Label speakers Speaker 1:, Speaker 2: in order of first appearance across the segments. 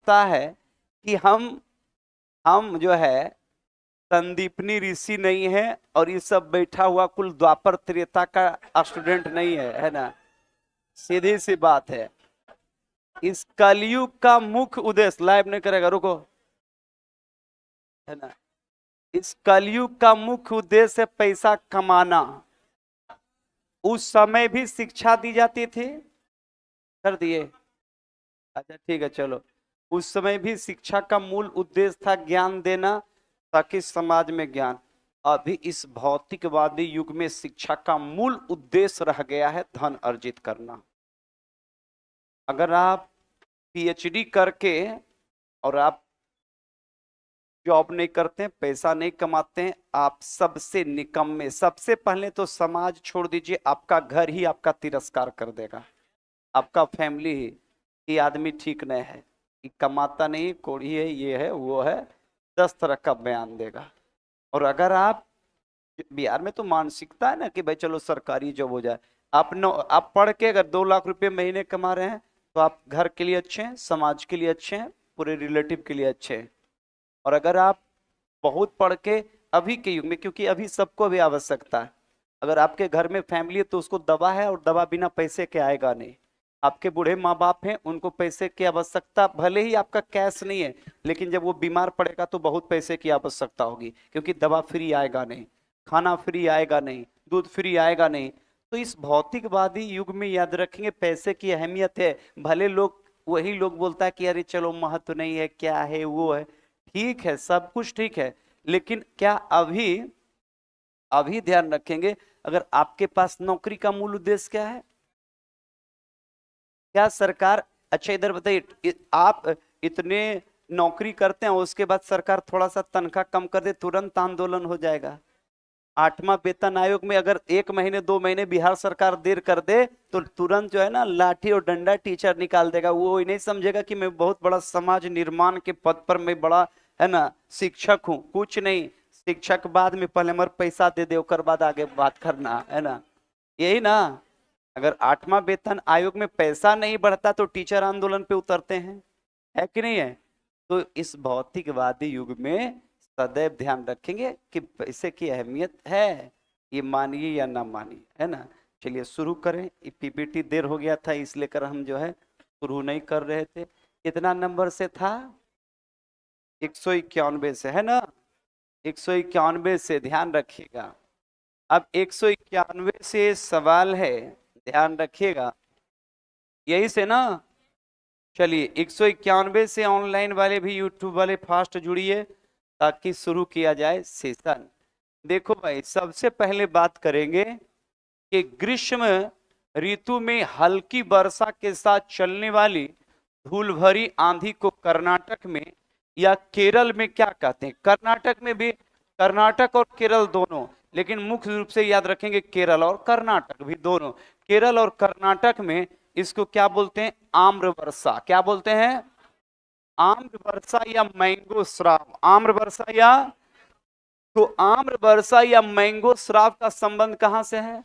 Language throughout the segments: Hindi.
Speaker 1: समझता है कि हम जो है संदीपनी ऋषि नहीं है और ये सब बैठा हुआ कुल द्वापर त्रेता का स्टूडेंट नहीं है ना। सीधी सी बात है। इस कलयुग का मुख्य उद्देश्य, लाइव नहीं करेगा, रुको, है ना। इस कलयुग का मुख्य उद्देश्य है पैसा कमाना। उस समय भी शिक्षा दी जाती थी, कर दिए, अच्छा ठीक है चलो। उस समय भी शिक्षा का मूल उद्देश्य था ज्ञान देना, ताकि समाज में ज्ञान। अभी इस भौतिकवादी युग में शिक्षा का मूल उद्देश्य रह गया है धन अर्जित करना। अगर आप पीएचडी करके और आप जॉब नहीं करते हैं, पैसा नहीं कमाते हैं, आप सबसे निकम्मे। सबसे पहले तो समाज छोड़ दीजिए, आपका घर ही आपका तिरस्कार कर देगा, आपका फैमिली ही, कि आदमी ठीक नहीं है, कि कमाता नहीं, कोढ़ी है, ये है वो है, 10 तरह का बयान देगा। और अगर आप, बिहार में तो मानसिकता है ना कि भाई चलो सरकारी जॉब हो जाए। आप पढ़ के अगर 2 लाख रुपए महीने कमा रहे हैं तो आप घर के लिए अच्छे हैं, समाज के लिए अच्छे हैं, पूरे रिलेटिव के लिए अच्छे हैं। और अगर आप बहुत पढ़ के, अभी के युग में, क्योंकि अभी सबको भी आवश्यकता है, अगर आपके घर में फैमिली है तो उसको दवा है, और दवा बिना पैसे के आएगा नहीं। आपके बूढ़े माँ बाप हैं, उनको पैसे की आवश्यकता, भले ही आपका कैश नहीं है, लेकिन जब वो बीमार पड़ेगा तो बहुत पैसे की आवश्यकता होगी, क्योंकि दवा फ्री आएगा नहीं, खाना फ्री आएगा नहीं, दूध फ्री आएगा नहीं। तो इस भौतिकवादी युग में याद रखेंगे पैसे की अहमियत है। भले लोग, वही लोग बोलता है कि अरे चलो महत्व नहीं है, क्या है वो है, ठीक है, सब कुछ ठीक है, लेकिन क्या अभी अभी ध्यान रखेंगे, अगर आपके पास नौकरी का मूल उद्देश्य क्या है? क्या सरकार, अच्छा इधर बताइए, आप इतने नौकरी करते हैं, उसके बाद सरकार थोड़ा सा तनख्वाह कम कर दे, तुरंत आंदोलन हो जाएगा। 8वां वेतन आयोग में अगर 1 महीने 2 महीने बिहार सरकार देर कर दे तो तुरंत जो है ना, लाठी और डंडा टीचर निकाल देगा। वो ही नहीं समझेगा कि मैं बहुत बड़ा समाज निर्माण के पद पर, मैं बड़ा, है ना, शिक्षक हूँ। कुछ नहीं, शिक्षक बाद में, पहले मर पैसा दे दे, ओकर बाद आगे बात करना, है ना, यही ना। अगर 8वां वेतन आयोग में पैसा नहीं बढ़ता तो टीचर आंदोलन पे उतरते हैं, है कि नहीं है? तो इस भौतिकवादी युग में सदैव ध्यान रखेंगे कि पैसे की अहमियत है, ये मानिए या ना मानिए, है ना। चलिए शुरू करें। ये पीपीटी देर हो गया था, इसलिए कर हम जो है शुरू नहीं कर रहे थे। कितना नंबर से था? 191 से, है ना, 191 से ध्यान रखिएगा। अब 191 से सवाल है, ध्यान रखिएगा, यही से ना। चलिए 191 से ऑनलाइन वाले भी, यूट्यूब वाले फास्ट जुड़िए ताकि शुरू किया जाए सेशन। देखो भाई, सबसे पहले बात करेंगे कि ग्रीष्म ऋतु में हल्की वर्षा के साथ चलने वाली धूल भरी आंधी को कर्नाटक में या केरल में क्या कहते हैं? कर्नाटक में भी, कर्नाटक और केरल दोनों, लेकिन मुख्य रूप से याद रखेंगे केरल और कर्नाटक भी दोनों। केरल और कर्नाटक में इसको क्या बोलते हैं? आम्र वर्षा। क्या बोलते हैं? आम्र वर्षा या मैंगो श्राव। आम्र वर्षा या, तो आम्र वर्षा या मैंगो श्राव का संबंध कहां से है?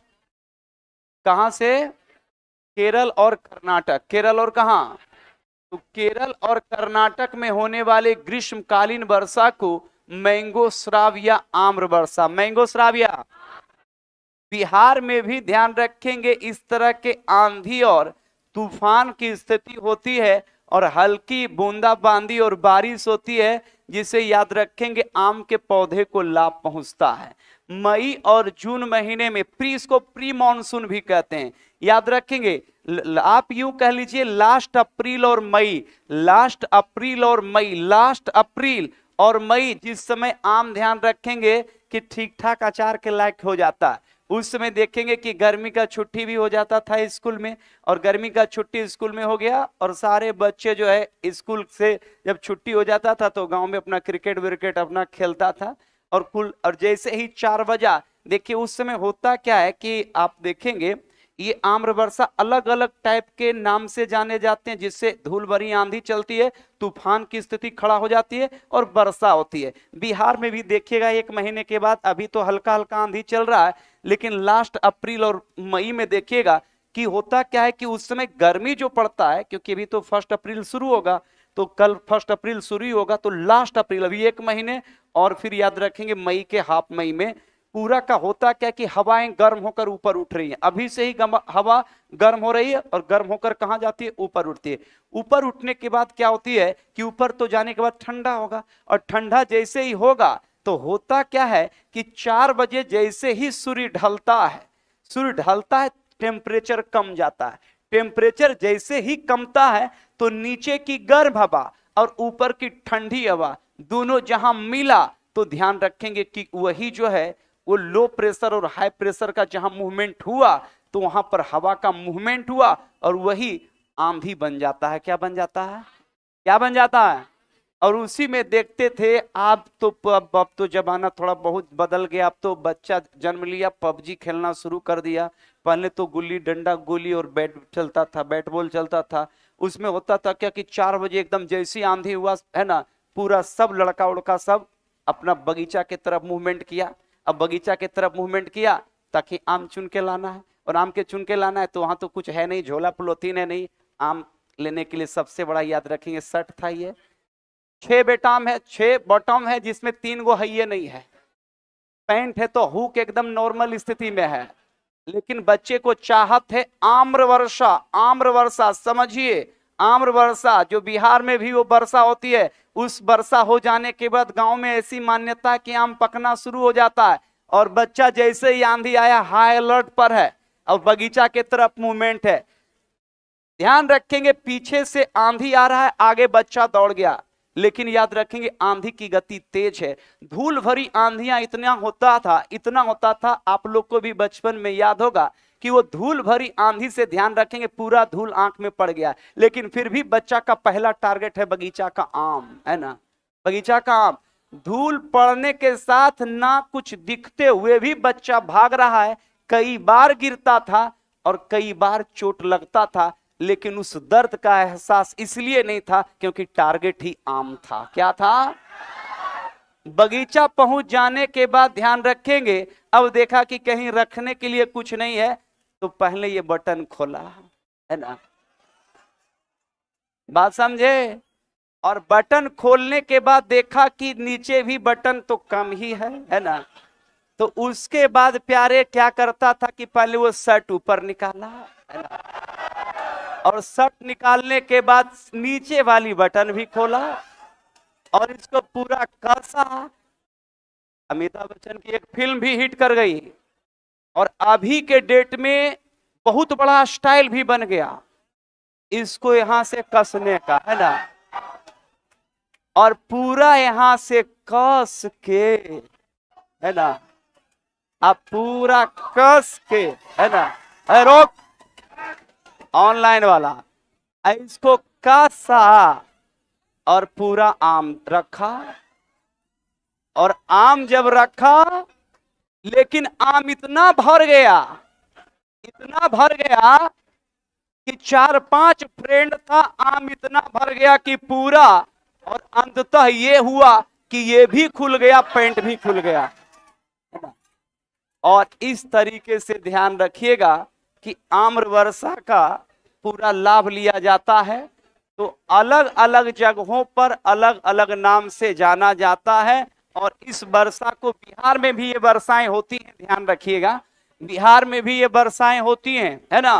Speaker 1: कहां से? केरल और कर्नाटक। केरल और कहां? तो केरल और कर्नाटक में होने वाले ग्रीष्मकालीन वर्षा को मैंगो श्राव या आम्र वर्षा, मैंगो श्राव या। बिहार में भी ध्यान रखेंगे, इस तरह के आंधी और तूफान की स्थिति होती है और हल्की बूंदाबांदी और बारिश होती है, जिसे याद रखेंगे आम के पौधे को लाभ पहुंचता है। मई और जून महीने में, इसको प्री मानसून भी कहते हैं, याद रखेंगे। आप यूं कह लीजिए लास्ट अप्रैल और मई, लास्ट अप्रैल और मई, लास्ट अप्रैल और मई, जिस समय आम, ध्यान रखेंगे कि ठीक ठाक अचार के लायक हो जाता है। उस समय देखेंगे कि गर्मी का छुट्टी भी हो जाता था स्कूल में, और गर्मी का छुट्टी स्कूल में हो गया और सारे बच्चे जो है स्कूल से जब छुट्टी हो जाता था तो गांव में अपना क्रिकेट विकेट अपना खेलता था। और जैसे ही 4 बजा, देखिए उस समय होता क्या है कि आप देखेंगे ये आम्र वर्षा अलग अलग टाइप के नाम से जाने जाते हैं, जिससे धूल भरी आंधी चलती है, तूफान की स्थिति खड़ा हो जाती है और वर्षा होती है। बिहार में भी देखिएगा 1 महीने के बाद, अभी तो हल्का हल्का आंधी चल रहा है, लेकिन लास्ट अप्रैल और मई में देखिएगा कि होता क्या है कि उस समय गर्मी जो पड़ता है, क्योंकि अभी तो 1 अप्रैल शुरू होगा, तो कल 1 अप्रैल शुरू होगा, तो लास्ट अप्रैल, अभी 1 महीने और फिर याद रखेंगे मई के हाफ मई में पूरा का होता क्या कि हवाएं गर्म होकर ऊपर उठ रही हैं। अभी से ही हवा गर्म हो रही है और गर्म होकर कहां जाती है, ऊपर उठती है। ऊपर उठने के बाद क्या होती है कि ऊपर तो जाने के बाद ठंडा होगा, और ठंडा जैसे ही होगा तो होता क्या है कि 4 बजे जैसे ही सूर्य ढलता है, सूर्य ढलता है, टेम्परेचर कम जाता है। टेम्परेचर जैसे ही कमता है तो नीचे की गर्म हवा और ऊपर की ठंडी हवा दोनों जहां मिला तो ध्यान रखेंगे कि वही जो है वो लो प्रेशर और हाई प्रेशर का जहां मूवमेंट हुआ तो वहां पर हवा का मूवमेंट हुआ और वही आंधी बन जाता है। क्या बन जाता है, क्या बन जाता है। और उसी में देखते थे आप तो अब तो जमाना थोड़ा बहुत बदल गया। अब तो बच्चा जन्म लिया पबजी खेलना शुरू कर दिया। पहले तो गुल्ली डंडा गोली और बैट चलता था, बैट बॉल चलता था। उसमें होता था क्या कि 4 बजे एकदम जैसी आंधी हुआ है ना, पूरा सब लड़का उड़का सब अपना बगीचा की तरफ मूवमेंट किया। अब बगीचा की तरफ मूवमेंट किया ताकि आम चुन के लाना है, और आम के चुन के लाना है तो वहां तो कुछ है नहीं, झोला पॉलिथीन है नहीं। आम लेने के लिए सबसे बड़ा याद रखेंगे शर्ट था, ये 6 बेटाम है, 6 बॉटम है जिसमें 3 गो है ये नहीं है। पैंट है तो हुक एकदम नॉर्मल स्थिति में है, लेकिन बच्चे को चाहत है आम्र वर्षा। आम्र वर्षा समझिए, आम्र वर्षा जो बिहार में भी वो वर्षा होती है, उस वर्षा हो जाने के बाद गांव में ऐसी मान्यता है कि आम पकना शुरू हो जाता है। और बच्चा जैसे ही आंधी आया हाई अलर्ट पर है और बगीचा के तरफ मूवमेंट है। ध्यान रखेंगे पीछे से आंधी आ रहा है, आगे बच्चा दौड़ गया, लेकिन याद रखेंगे आंधी की गति तेज है। धूल भरी आंधियां इतना होता था, आप लोग को भी बचपन में याद होगा कि वो धूल भरी आंधी से ध्यान रखेंगे पूरा धूल आंख में पड़ गया, लेकिन फिर भी बच्चा का पहला टारगेट है बगीचा का आम, है ना, बगीचा का आम। धूल पड़ने के साथ ना कुछ दिखते हुए भी बच्चा भाग रहा है। कई बार गिरता था और कई बार चोट लगता था, लेकिन उस दर्द का एहसास इसलिए नहीं था क्योंकि टारगेट ही आम था। क्या था, बगीचा पहुंच जाने के बाद ध्यान रखेंगे अब देखा कि कहीं रखने के लिए कुछ नहीं है, तो पहले ये बटन खोला, है ना, बात समझे। और बटन खोलने के बाद देखा कि नीचे भी बटन तो कम ही है ना। तो उसके बाद प्यारे क्या करता था कि पहले वो शर्ट ऊपर निकाला, है ना, और शर्ट निकालने के बाद नीचे वाली बटन भी खोला और इसको पूरा कसा। अमिताभ बच्चन की एक फिल्म भी हिट कर गई और अभी के डेट में बहुत बड़ा स्टाइल भी बन गया इसको यहां से कसने का, है ना, और पूरा यहां से कस के, है ना, अब पूरा कस के, है ना, रोक ऑनलाइन वाला, इसको कसा और पूरा आम रखा। और आम जब रखा, लेकिन आम इतना भर गया कि 4-5 फ्रेंड था, आम इतना भर गया कि पूरा, और अंततः ये हुआ कि ये भी खुल गया, पैंट भी खुल गया। और इस तरीके से ध्यान रखिएगा कि आम्र वर्षा का पूरा लाभ लिया जाता है। तो अलग अलग जगहों पर अलग अलग नाम से जाना जाता है। और इस वर्षा को बिहार में भी ये वर्षाएं होती हैं, ध्यान रखिएगा, बिहार में भी ये वर्षाएं होती हैं, है ना।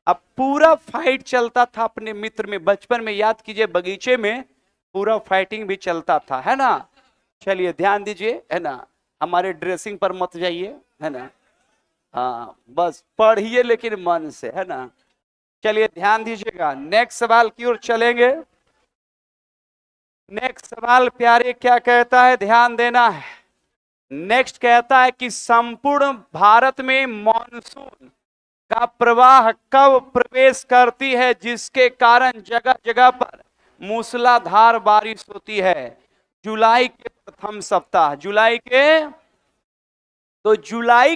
Speaker 1: अब पूरा फाइट चलता था अपने मित्र में, बचपन में याद कीजिए बगीचे में पूरा फाइटिंग भी चलता था, है ना। चलिए ध्यान दीजिए, है ना, हमारे ड्रेसिंग पर मत जाइए, है ना, हाँ बस पढ़िए लेकिन मन से, है ना। चलिए ध्यान दीजिएगा, नेक्स्ट सवाल की ओर चलेंगे। नेक्स्ट सवाल प्यारे क्या कहता है, ध्यान देना है। नेक्स्ट कहता है कि संपूर्ण भारत में मॉनसून का प्रवाह कब प्रवेश करती है जिसके कारण जगह जगह पर मूसलाधार बारिश होती है। जुलाई के प्रथम सप्ताह, जुलाई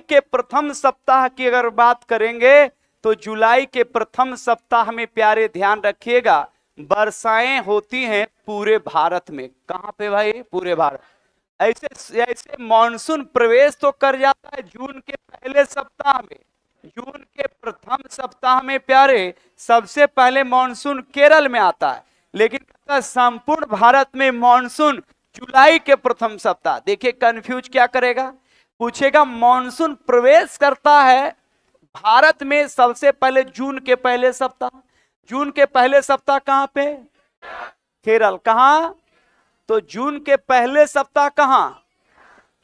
Speaker 1: के प्रथम सप्ताह की अगर बात करेंगे तो जुलाई के प्रथम सप्ताह में प्यारे ध्यान रखिएगा वर्षाएं होती हैं पूरे भारत में। कहां पे भाई, पूरे भारत। ऐसे मॉनसून प्रवेश तो कर जाता है जून के पहले सप्ताह में, जून के प्रथम सप्ताह में प्यारे सबसे पहले मॉनसून केरल में आता है। लेकिन संपूर्ण भारत में मानसून जुलाई के प्रथम सप्ताह। देखिए कंफ्यूज क्या करेगा, पूछेगा मानसून प्रवेश करता है भारत में सबसे पहले जून के पहले सप्ताह। जून के पहले सप्ताह कहां पे? केरल। कहां? तो जून के पहले सप्ताह कहां?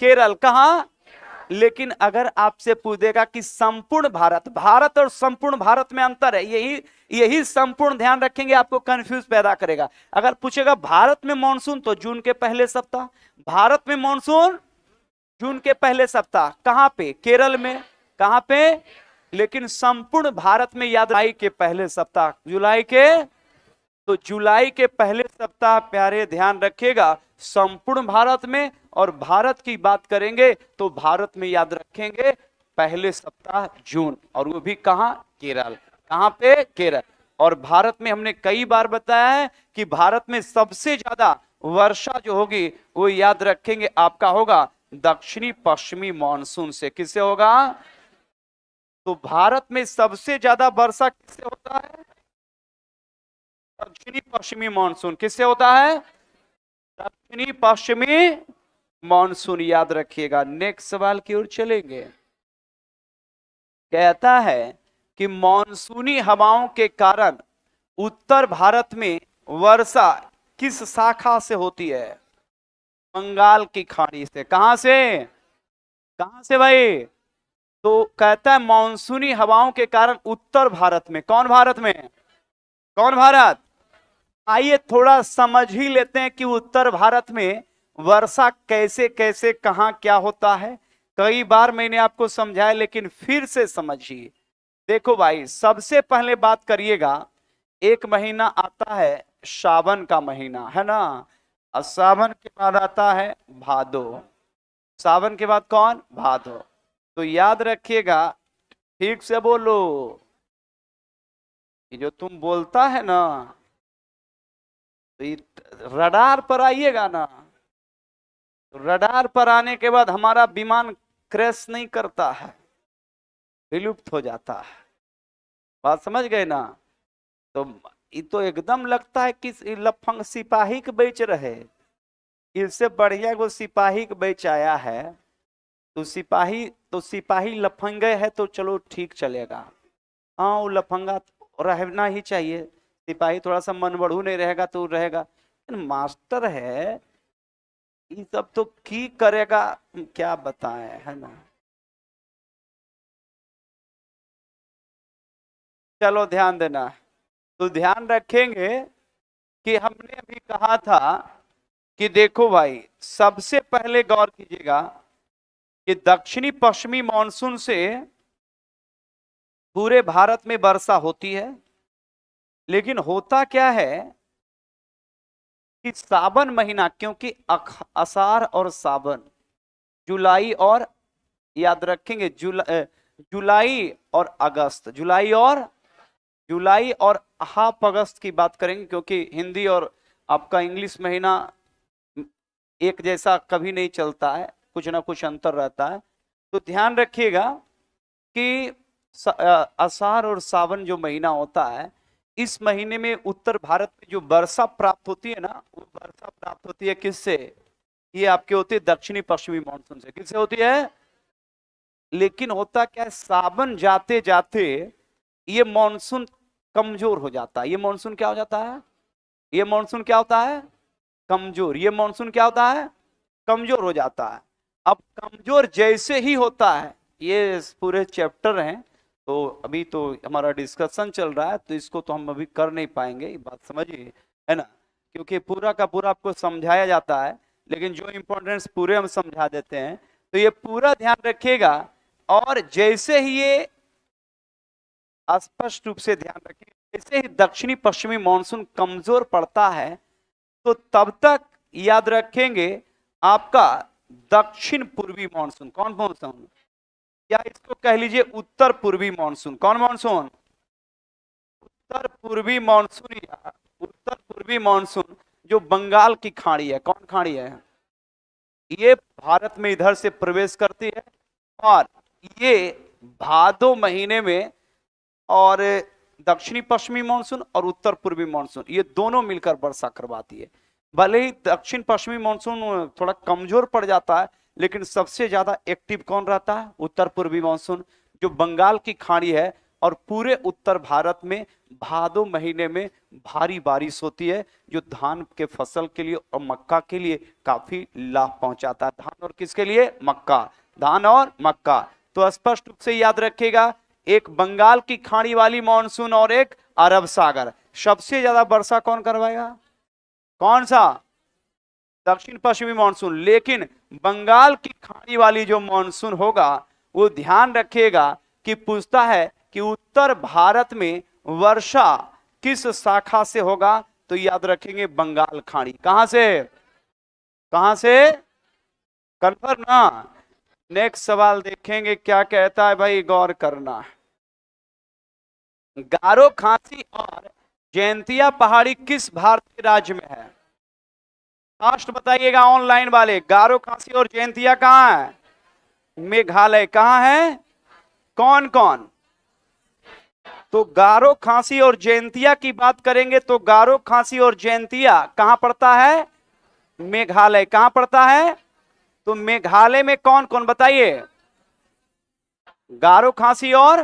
Speaker 1: केरल। कहां? लेकिन अगर आपसे पूछेगा कि संपूर्ण भारत, भारत और संपूर्ण भारत में अंतर है, यही संपूर्ण ध्यान रखेंगे, आपको कंफ्यूज पैदा करेगा। अगर पूछेगा भारत में मानसून तो जून के पहले सप्ताह, भारत में मानसून जून के पहले सप्ताह। कहां पे? केरल में। कहां पे? लेकिन संपूर्ण भारत में याद, जुलाई के पहले सप्ताह। जुलाई के, तो जुलाई के पहले सप्ताह प्यारे ध्यान रखिएगा संपूर्ण भारत में। और भारत की बात करेंगे तो भारत में याद रखेंगे पहले सप्ताह जून, और वो भी कहां? केरल। कहां पे? केरल। और भारत में हमने कई बार बताया है कि भारत में सबसे ज्यादा वर्षा जो होगी वो याद रखेंगे आपका होगा दक्षिणी पश्चिमी मानसून से। किससे होगा? तो भारत में सबसे ज्यादा वर्षा किससे होता है? दक्षिणी पश्चिमी मानसून। किससे होता है? दक्षिणी पश्चिमी मानसून, याद रखिएगा। नेक्स्ट सवाल की ओर चलेंगे। कहता है कि मानसूनी हवाओं के कारण उत्तर भारत में वर्षा किस शाखा से होती है? बंगाल की खाड़ी से। कहां से? कहां से भाई? तो कहता है मानसूनी हवाओं के कारण उत्तर भारत में। कौन भारत में? कौन भारत? आइए थोड़ा समझ ही लेते हैं कि उत्तर भारत में वर्षा कैसे कैसे कहां क्या होता है। कई बार मैंने आपको समझाया, लेकिन फिर से समझिए। देखो भाई, सबसे पहले बात करिएगा, एक महीना आता है सावन का महीना, है ना। और सावन के बाद आता है भादो। सावन के बाद कौन? भादो। तो याद रखिएगा, ठीक से बोलो, ये जो तुम बोलता है ना, तो रडार पर आइएगा ना, तो रडार पर आने के बाद हमारा विमान क्रैश नहीं करता है, विलुप्त हो जाता है। बात समझ गए ना। तो ये तो एकदम लगता है कि लफंग सिपाही के बेच रहे, इससे बढ़िया को सिपाही के बेच आया है। तो सिपाही लफंगे है तो चलो ठीक चलेगा। हाँ, वो लफंगा तो रहना ही चाहिए, सिपाही थोड़ा सा मन बढ़ू नहीं रहेगा तो रहेगा। मास्टर है, ये सब तो की करेगा, क्या बताएं, है ना। चलो ध्यान देना। तो ध्यान रखेंगे कि हमने अभी कहा था कि देखो भाई, सबसे पहले गौर कीजिएगा कि दक्षिणी पश्चिमी मानसून से पूरे भारत में वर्षा होती है। लेकिन होता क्या है कि सावन महीना, क्योंकि आषाढ़ और सावन, जुलाई और, याद रखेंगे जुलाई और अगस्त, जुलाई और हाफ अगस्त की बात करेंगे, क्योंकि हिंदी और आपका इंग्लिश महीना एक जैसा कभी नहीं चलता है, कुछ ना कुछ अंतर रहता है। तो ध्यान रखिएगा कि आषाढ़ और सावन जो महीना होता है, इस महीने में उत्तर भारत में जो वर्षा प्राप्त होती है ना, वो वर्षा प्राप्त होती है किससे? ये आपके होती है दक्षिणी पश्चिमी मानसून से। किससे होती है? लेकिन होता क्या है, सावन जाते जाते ये मानसून कमजोर हो जाता है। ये मानसून क्या हो जाता है? ये मानसून क्या होता है? कमजोर। ये मानसून क्या होता है? कमजोर हो जाता है। अब कमजोर जैसे ही होता है, ये पूरे चैप्टर हैं, तो अभी तो हमारा डिस्कशन चल रहा है, तो इसको तो हम अभी कर नहीं पाएंगे, ये बात समझिए, है ना। क्योंकि पूरा का पूरा आपको समझाया जाता है, लेकिन जो इंपॉर्टेंस पूरे हम समझा देते हैं। तो ये पूरा ध्यान रखिएगा। और जैसे ही ये स्पष्ट रूप से ध्यान रखिए, जैसे ही दक्षिणी पश्चिमी मानसून कमजोर पड़ता है, तो तब तक याद रखेंगे आपका दक्षिण पूर्वी मानसून। कौन मानसून? या इसको कह लीजिए उत्तर पूर्वी मानसून। कौन मानसून? उत्तर पूर्वी मानसून, या उत्तर पूर्वी मानसून जो बंगाल की खाड़ी है। कौन खाड़ी है? ये भारत में इधर से प्रवेश करती है, और ये भादो महीने में और दक्षिणी पश्चिमी मानसून और उत्तर पूर्वी मानसून, ये दोनों मिलकर वर्षा करवाती है। भले ही दक्षिण पश्चिमी मानसून थोड़ा कमजोर पड़ जाता है, लेकिन सबसे ज्यादा एक्टिव कौन रहता है? उत्तर पूर्वी मानसून, जो बंगाल की खाड़ी है और पूरे उत्तर भारत में भादो महीने में भारी बारिश होती है, जो धान के फसल के लिए और मक्का के लिए काफी लाभ पहुंचाता है। धान और किसके लिए? मक्का, धान और मक्का। तो स्पष्ट रूप से याद रखिएगा, एक बंगाल की खाड़ी वाली मानसून और एक अरब सागर। सबसे ज्यादा वर्षा कौन करवाएगा? कौन सा? दक्षिण पश्चिमी मानसून। लेकिन बंगाल की खाड़ी वाली जो मानसून होगा, वो ध्यान रखिएगा कि पूछता है कि उत्तर भारत में वर्षा किस शाखा से होगा, तो याद रखेंगे बंगाल खाड़ी। कहां से? कहां से? कन्फर्म ना? नेक्स्ट सवाल देखेंगे क्या कहता है भाई, गौर करना। गारो, खासी और जयंतिया पहाड़ी किस भारतीय राज्य में है? फास्ट बताइएगा ऑनलाइन वाले। गारो, खासी और जयंतिया कहां है? मेघालय। कहां है? कौन कौन? तो गारो, खासी और जयंतिया की बात करेंगे तो गारो, खासी और जयंतिया कहां पड़ता है? मेघालय। कहां पड़ता है? तो मेघालय में कौन कौन बताइए? गारो, खासी और,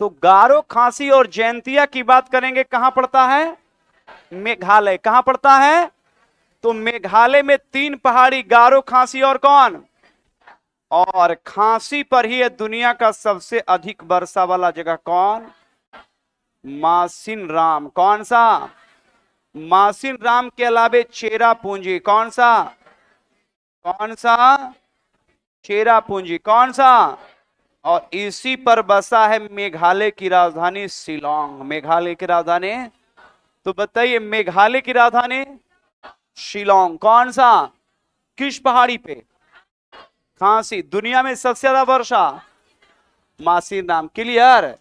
Speaker 1: तो गारो, खासी और जयंतिया की बात करेंगे कहां पड़ता है? मेघालय। कहां पड़ता है? तो मेघालय में 3 पहाड़ी, गारो, खासी और कौन? और खांसी पर ही है दुनिया का सबसे अधिक वर्षा वाला जगह। कौन? मासिन राम। कौन सा? मासिन राम के अलावे चेरापूंजी। कौन सा? कौन सा? चेरापूंजी। कौन सा? और इसी पर बसा है मेघालय की राजधानी शिलोंग। मेघालय की राजधानी, तो बताइए मेघालय की राजधानी शिलोंग। कौन सा? किस पहाड़ी पे? खांसी। दुनिया में सबसे ज्यादा वर्षा मासिन राम। क्लियर?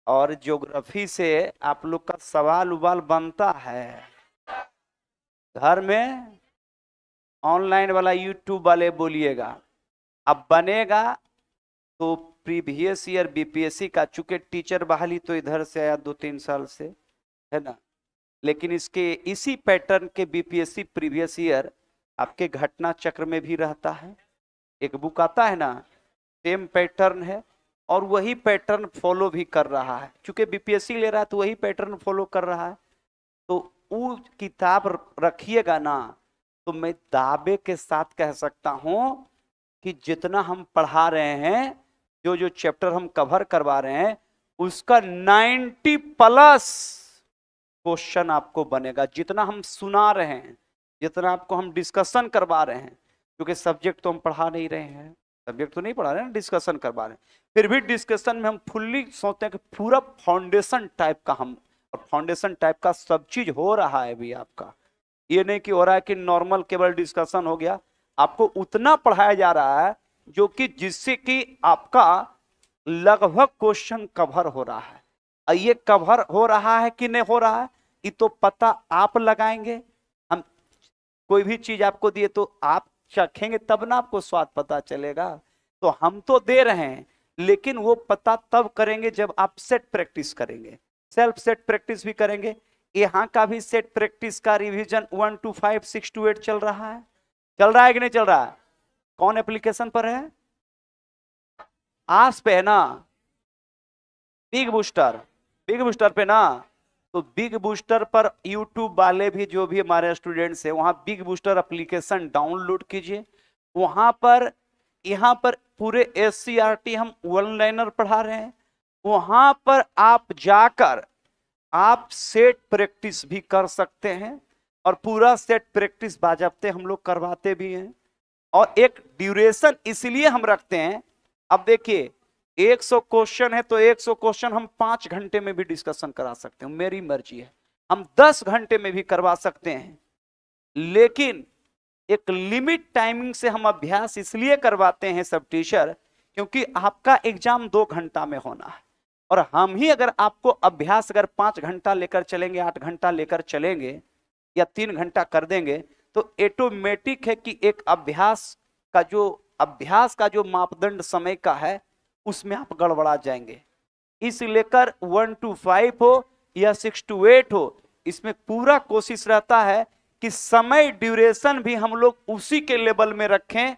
Speaker 1: और ज्योग्राफी से आप लोग का सवाल उबाल बनता है घर में, ऑनलाइन वाला यूट्यूब वाले बोलिएगा। अब बनेगा तो प्रीवियस ईयर बीपीएससी का, चूंकि टीचर बहाली तो इधर से आया 2-3 साल से, है ना, लेकिन इसके इसी पैटर्न के बीपीएससी प्रीवियस ईयर आपके घटना चक्र में भी रहता है। एक बुक आता है ना, सेम पैटर्न है और वही पैटर्न फॉलो भी कर रहा है। चूंकि बीपीएससी ले रहा है तो वही पैटर्न फॉलो कर रहा है। तो वो किताब रखिएगा ना, तो मैं दावे के साथ कह सकता हूं कि जितना हम पढ़ा रहे हैं, जो जो चैप्टर हम कवर करवा रहे हैं, उसका 90+ क्वेश्चन आपको बनेगा। जितना हम सुना रहे हैं, जितना आपको हम डिस्कशन करवा रहे हैं, क्योंकि सब्जेक्ट तो हम पढ़ा नहीं रहे हैं, सब्जेक्ट तो नहीं पढ़ा रहे हैं, डिस्कशन करवा रहे हैं। फिर भी डिस्कशन में हम फुल्ली सोचते हैं कि पूरा फाउंडेशन टाइप का हम, और फाउंडेशन टाइप का सब चीज हो रहा है भी आपका। ये नहीं कि हो रहा है कि नॉर्मल केवल डिस्कशन हो गया। आपको उतना पढ़ाया जा रहा है जो कि जिससे कि आपका लगभग क्वेश्चन कवर हो रहा है। ये कवर हो रहा है कि नहीं हो रहा है, ये तो पता आप लगाएंगे। हम कोई भी चीज आपको दिए तो आप चखेंगे तब ना आपको स्वाद पता चलेगा। तो हम तो दे रहे हैं, लेकिन वो पता तब करेंगे जब आप सेट प्रैक्टिस करेंगे, सेल्फ सेट प्रैक्टिस भी करेंगे। यहाँ का भी सेट प्रैक्टिस का रिवीजन 1 to 5, 6 to 8 चल रहा है। चल रहा है कि नहीं चल रहा है? कौन एप्लीकेशन पर है? आस पे है ना, बिग बूस्टर, बिग बूस्टर पे ना। तो बिग बूस्टर पर यूट्यूब वाले भी, जो भी हमारे स्टूडेंट्स हैं, वहां बिग बूस्टर एप्लीकेशन डाउनलोड कीजिए। वहां पर, यहाँ पर पूरे SCRT हम वन लाइनर पढ़ा रहे हैं। वहां पर आप जाकर आप सेट प्रैक्टिस भी कर सकते हैं, और पूरा सेट प्रैक्टिस बाजाबते हम लोग करवाते भी हैं। और एक ड्यूरेशन इसलिए हम रखते हैं, अब देखिए 100 क्वेश्चन है तो 100 क्वेश्चन हम 5 घंटे में भी डिस्कशन करा सकते हैं, मेरी मर्जी है। हम 10 घंटे में भी करवा सकते हैं, लेकिन एक लिमिट टाइमिंग से हम अभ्यास इसलिए करवाते हैं सब टीचर, क्योंकि आपका एग्जाम 2 घंटा में होना है। और हम ही अगर आपको अभ्यास अगर 5 घंटा लेकर चलेंगे, 8 घंटा लेकर चलेंगे, या 3 घंटा कर देंगे, तो ऑटोमेटिक है कि एक अभ्यास का जो मापदंड समय का है, उसमें आप गड़बड़ा जाएंगे। इस लेकर 1 to 5 हो या 6 to 8 हो, इसमें पूरा कोशिश रहता है कि समय ड्यूरेशन भी हम लोग उसी के लेवल में रखें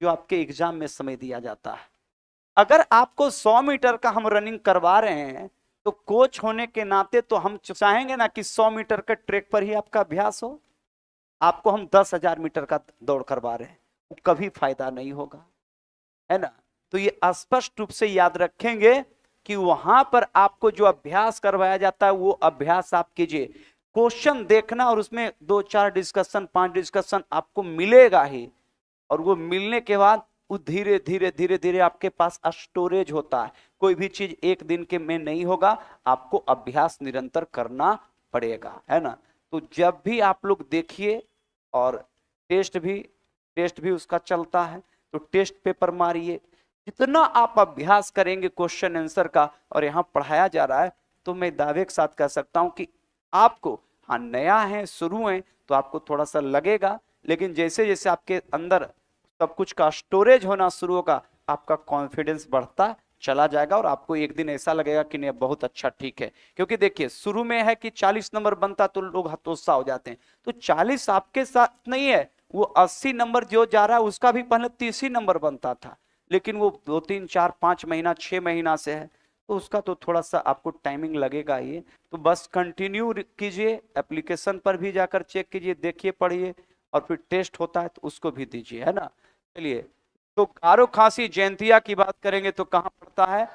Speaker 1: जो आपके एग्जाम में समय दिया जाता है। अगर आपको 100 मीटर का हम रनिंग करवा रहे हैं तो कोच होने के नाते तो हम चाहेंगे ना कि 100 मीटर का ट्रैक पर ही आपका अभ्यास हो। आपको हम 10,000 मीटर का दौड़ करवा रहे हैं, वो कभी फायदा नहीं होगा, है ना। तो ये स्पष्ट रूप से याद रखेंगे कि वहां पर आपको जो अभ्यास करवाया जाता है वो अभ्यास आप कीजिए। क्वेश्चन देखना और उसमें 2-4 डिस्कशन 5 डिस्कशन आपको मिलेगा ही, और वो मिलने के बाद वो धीरे धीरे धीरे धीरे आपके पास स्टोरेज होता है। कोई भी चीज एक दिन के में नहीं होगा, आपको अभ्यास निरंतर करना पड़ेगा, है ना। तो जब भी आप लोग देखिए, और टेस्ट भी उसका चलता है, तो टेस्ट पेपर मारिए। जितना आप अभ्यास करेंगे क्वेश्चन आंसर का और यहाँ पढ़ाया जा रहा है, तो मैं दावे के साथ कह सकता हूं कि आपको, हाँ नया है शुरू है तो आपको थोड़ा सा लगेगा, लेकिन जैसे जैसे आपके अंदर सब कुछ का स्टोरेज होना शुरू होगा, आपका कॉन्फिडेंस बढ़ता चला जाएगा और आपको एक दिन ऐसा लगेगा कि नहीं बहुत अच्छा ठीक है। क्योंकि देखिए शुरू में है कि 40 नंबर बनता तो लोग हतोत्साह हो जाते हैं, तो 40 आपके साथ नहीं है, वो 80 नंबर जो जा रहा है उसका भी पहले 30 ही नंबर बनता था, लेकिन वो 2-3-4-5 महीना 6 महीना से है, तो उसका तो थोड़ा सा आपको टाइमिंग लगेगा ही। तो बस कंटिन्यू कीजिए, एप्लीकेशन पर भी जाकर चेक कीजिए, देखिए पढ़िए, और फिर टेस्ट होता है तो उसको भी दीजिए, है ना। चलिए, तो गारो खासी जयंतिया की बात करेंगे तो कहां पड़ता है?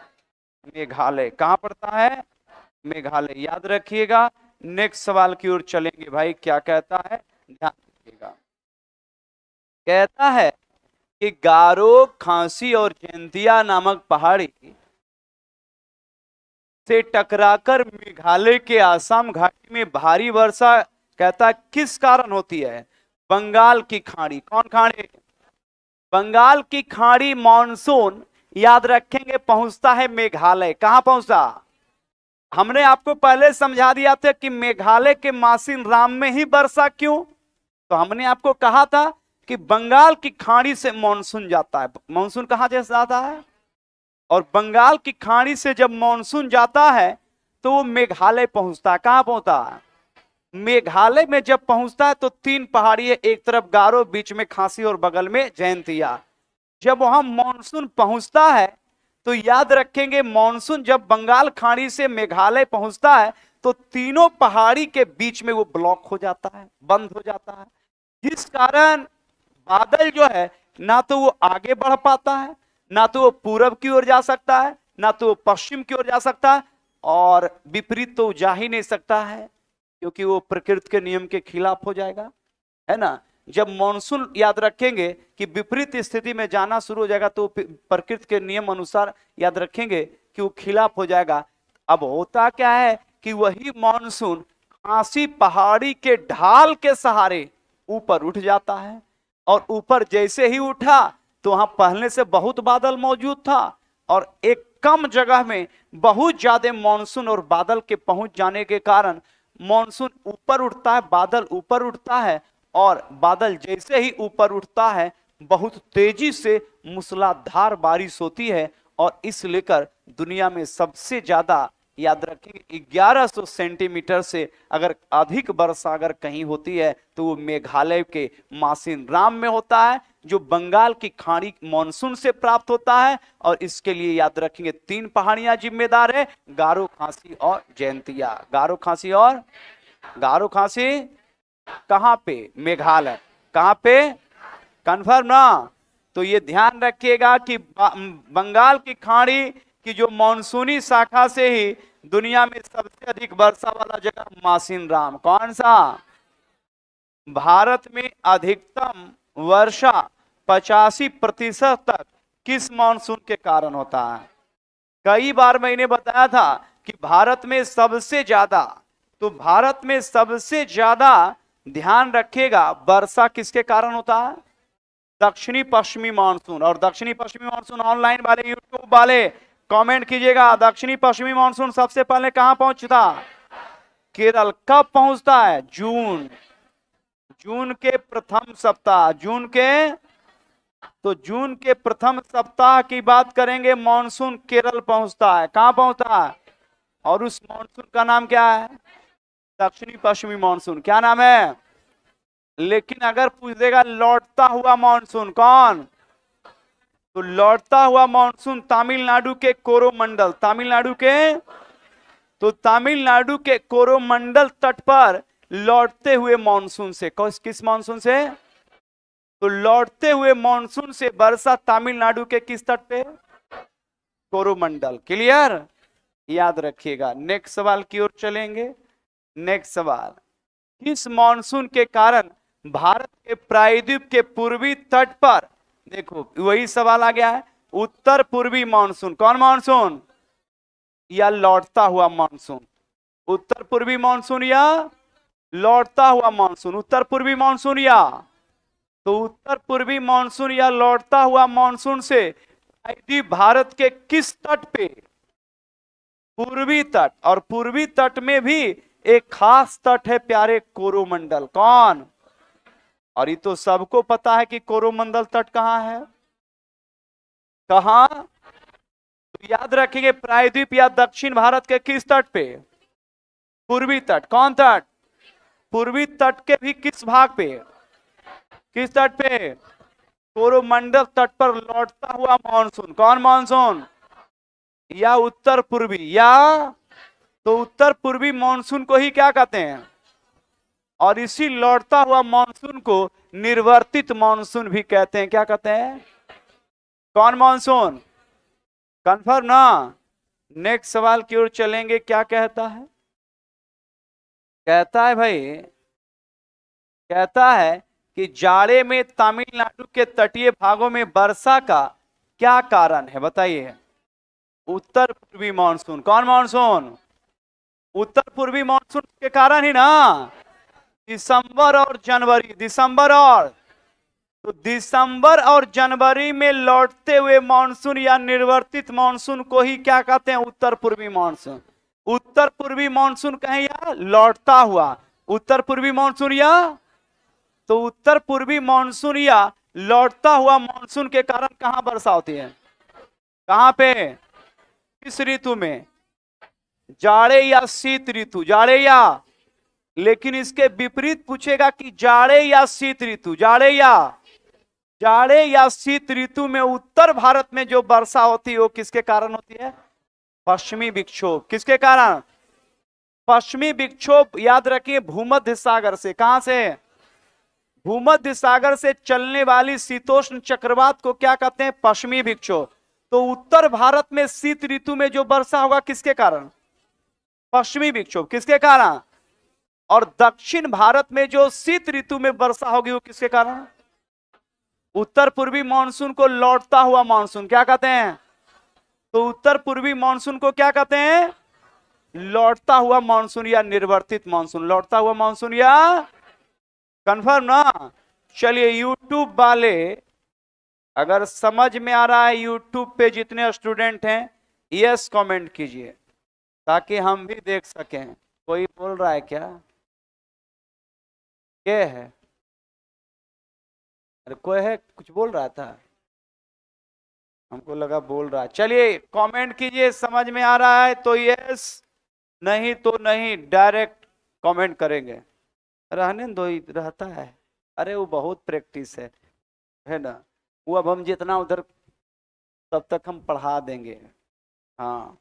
Speaker 1: मेघालय। कहां पड़ता है? मेघालय। याद रखिएगा। नेक्स्ट सवाल की ओर चलेंगे भाई, क्या कहता है ध्यान रखिएगा। कहता है कि गारो खांसी और जयंतिया नामक पहाड़ी से टकराकर मेघालय के आसाम घाटी में भारी वर्षा, कहता है किस कारण होती है? बंगाल की खाड़ी। कौन खाड़ी? बंगाल की खाड़ी मानसून, याद रखेंगे, पहुंचता है मेघालय। कहां पहुंचा? हमने आपको पहले समझा दिया था कि मेघालय के मासिन राम में ही वर्षा क्यों, तो हमने आपको कहा था कि बंगाल की खाड़ी से मानसून जाता है। मानसून कहां से जाता है? और बंगाल की खाड़ी से जब मानसून जाता है तो वो मेघालय पहुंचता है। कहां पहुंचता है? मेघालय में जब पहुंचता है तो 3 पहाड़ी है, एक तरफ गारो, बीच में खासी और बगल में जयंतिया। जब वहां मानसून पहुंचता है तो याद रखेंगे, मानसून जब बंगाल खाड़ी से मेघालय पहुंचता है तो तीनों पहाड़ी के बीच में वो ब्लॉक हो जाता है, बंद हो जाता है, जिस कारण बादल जो है ना तो वो आगे बढ़ पाता है, ना तो वो पूरब की ओर जा सकता है, ना तो वो पश्चिम की ओर जा सकता है, और विपरीत तो जा ही नहीं सकता है क्योंकि वो प्रकृति के नियम के खिलाफ हो जाएगा, है ना। जब मानसून, याद रखेंगे कि विपरीत स्थिति में जाना शुरू हो जाएगा तो प्रकृति के नियम अनुसार याद रखेंगे कि वो खिलाफ हो जाएगा। अब होता क्या है कि वही मानसून खासी पहाड़ी के ढाल के सहारे ऊपर उठ जाता है, और ऊपर जैसे ही उठा तो वहां पहले से बहुत बादल मौजूद था, और एक कम जगह में बहुत ज्यादा मानसून और बादल के पहुंच जाने के कारण मानसून ऊपर उठता है, बादल ऊपर उठता है, और बादल जैसे ही ऊपर उठता है बहुत तेजी से मूसलाधार बारिश होती है, और इस लेकर दुनिया में सबसे ज्यादा, याद रखेंगे, 1100 सेंटीमीटर से अगर अधिक वर्षा अगर कहीं होती है तो वो मेघालय के मासिन राम में होता है, जो बंगाल की खाड़ी मानसून से प्राप्त होता है। और इसके लिए याद रखेंगे 3 पहाड़ियां जिम्मेदार है, गारो, खासी और जयंतिया। गारो, खासी और गारो, खासी कहां पे? मेघालय। कहां पे? कंफर्म ना? तो ये ध्यान रखिएगा कि बंगाल की खाड़ी की जो मानसूनी शाखा से ही दुनिया में सबसे अधिक वर्षा वाला जगह मासिन राम। कौन सा? भारत में अधिकतम वर्षा 85% तक किस मानसून के कारण होता है? कई बार मैंने बताया था कि भारत में सबसे ज्यादा, तो भारत में सबसे ज्यादा ध्यान रखिएगा वर्षा किसके कारण होता है? दक्षिणी पश्चिमी मानसून। और दक्षिणी पश्चिमी मानसून ऑनलाइन वाले, यूट्यूब वाले कमेंट कीजिएगा, दक्षिणी पश्चिमी मानसून सबसे पहले कहां पहुंचता? केरल। कब पहुंचता है? जून के प्रथम सप्ताह, जून के तो जून के प्रथम सप्ताह की बात करेंगे, मॉनसून केरल पहुंचता है। कहां पहुंचता है? और उस मॉनसून का नाम क्या है? दक्षिणी पश्चिमी मॉनसून। क्या नाम है? लेकिन अगर पूछ देगा लौटता हुआ मॉनसून कौन, तो लौटता हुआ मॉनसून तमिलनाडु के कोरोमंडल, तमिलनाडु के, तो तमिलनाडु के कोरोमंडल तट पर लौटते हुए मॉनसून से, किस मॉनसून से? तो लौटते हुए मॉनसून से वर्षा तमिलनाडु के किस तट पे? कोरोमंडल। क्लियर? याद रखिएगा। नेक्स्ट सवाल की ओर चलेंगे। नेक्स्ट सवाल, किस मॉनसून के कारण भारत के प्रायद्वीप के पूर्वी तट पर, देखो वही सवाल आ गया है, उत्तर पूर्वी मॉनसून, कौन मॉनसून? या लौटता हुआ मॉनसून? उत्तर पूर्वी मॉनसून या लौटता हुआ मॉनसून? उत्तर पूर्वी मॉनसून या, तो उत्तर पूर्वी मॉनसून या लौटता हुआ मॉनसून से प्रायद्वीप भारत के किस तट पे? पूर्वी तट। और पूर्वी तट में भी एक खास तट है प्यारे, कोरोमंडल। कौन? और ये तो सबको पता है कि कोरोमंडल तट कहां है। कहां? तो याद रखेंगे, प्रायद्वीप या दक्षिण भारत के किस तट पे? पूर्वी तट। कौन तट? पूर्वी तट के भी किस भाग पे? किस तट पे? कोरोमंडल तट पर लौटता हुआ मॉनसून, कौन मॉनसून? या उत्तर पूर्वी, या, तो उत्तर पूर्वी मॉनसून को ही क्या कहते हैं? और इसी लौटता हुआ मॉनसून को निर्वर्तित मॉनसून भी कहते हैं। क्या कहते हैं? कौन मॉनसून? कंफर्म ना? नेक्स्ट सवाल की ओर चलेंगे। क्या कहता है? कहता है भाई, कहता है कि जाड़े में तमिलनाडु के तटीय भागों में वर्षा का क्या कारण है? बताइए। उत्तर पूर्वी मॉनसून। कौन मॉनसून? उत्तर पूर्वी मॉनसून के कारण ही ना दिसंबर और जनवरी, दिसंबर और, तो दिसंबर और जनवरी में लौटते हुए मॉनसून या निर्वर्तित मॉनसून को ही क्या कहते हैं? उत्तर पूर्वी मॉनसून। उत्तर पूर्वी मॉनसून कहें या लौटता हुआ, उत्तर पूर्वी मॉनसून या, तो उत्तर पूर्वी मॉनसून या लौटता हुआ मॉनसून के कारण कहां वर्षा होती है? कहां पे? किस ऋतु में? जाड़े या शीत ऋतु? जाड़े या, लेकिन इसके विपरीत पूछेगा कि जाड़े या शीत ऋतु, जाड़े या, जाड़े या शीत ऋतु में उत्तर भारत में जो वर्षा होती है वो किसके कारण होती है? पश्चिमी विक्षोभ। किसके कारण? पश्चिमी विक्षोभ। याद रखिए, भूमध्य सागर से, कहां से? भूमध्य सागर से चलने वाली शीतोष्ण चक्रवात को क्या कहते हैं? पश्चिमी विक्षोभ। तो उत्तर भारत में शीत ऋतु में जो वर्षा होगा किसके कारण? पश्चिमी विक्षोभ। किसके कारण? और दक्षिण भारत में जो शीत ऋतु में वर्षा होगी वो किसके कारण? उत्तर पूर्वी मानसून को लौटता हुआ मानसून क्या कहते हैं? तो उत्तर पूर्वी मानसून को क्या कहते हैं? लौटता हुआ मानसून या निर्वर्तित मानसून। लौटता हुआ मानसून या, कंफर्म ना? चलिए, यूट्यूब वाले अगर समझ में आ रहा है, यूट्यूब पे जितने स्टूडेंट हैं यस कमेंट कीजिए ताकि हम भी देख सकें। कोई बोल रहा है क्या? क्या है? अरे कोई है, कुछ बोल रहा था, हमको लगा बोल रहा है। चलिए कमेंट कीजिए, समझ में आ रहा है तो यस, नहीं तो नहीं, डायरेक्ट कमेंट करेंगे। रहने दो, ही रहता है। अरे वो बहुत प्रैक्टिस है ना, वो अब हम जितना उधर तब तक हम पढ़ा देंगे। हाँ,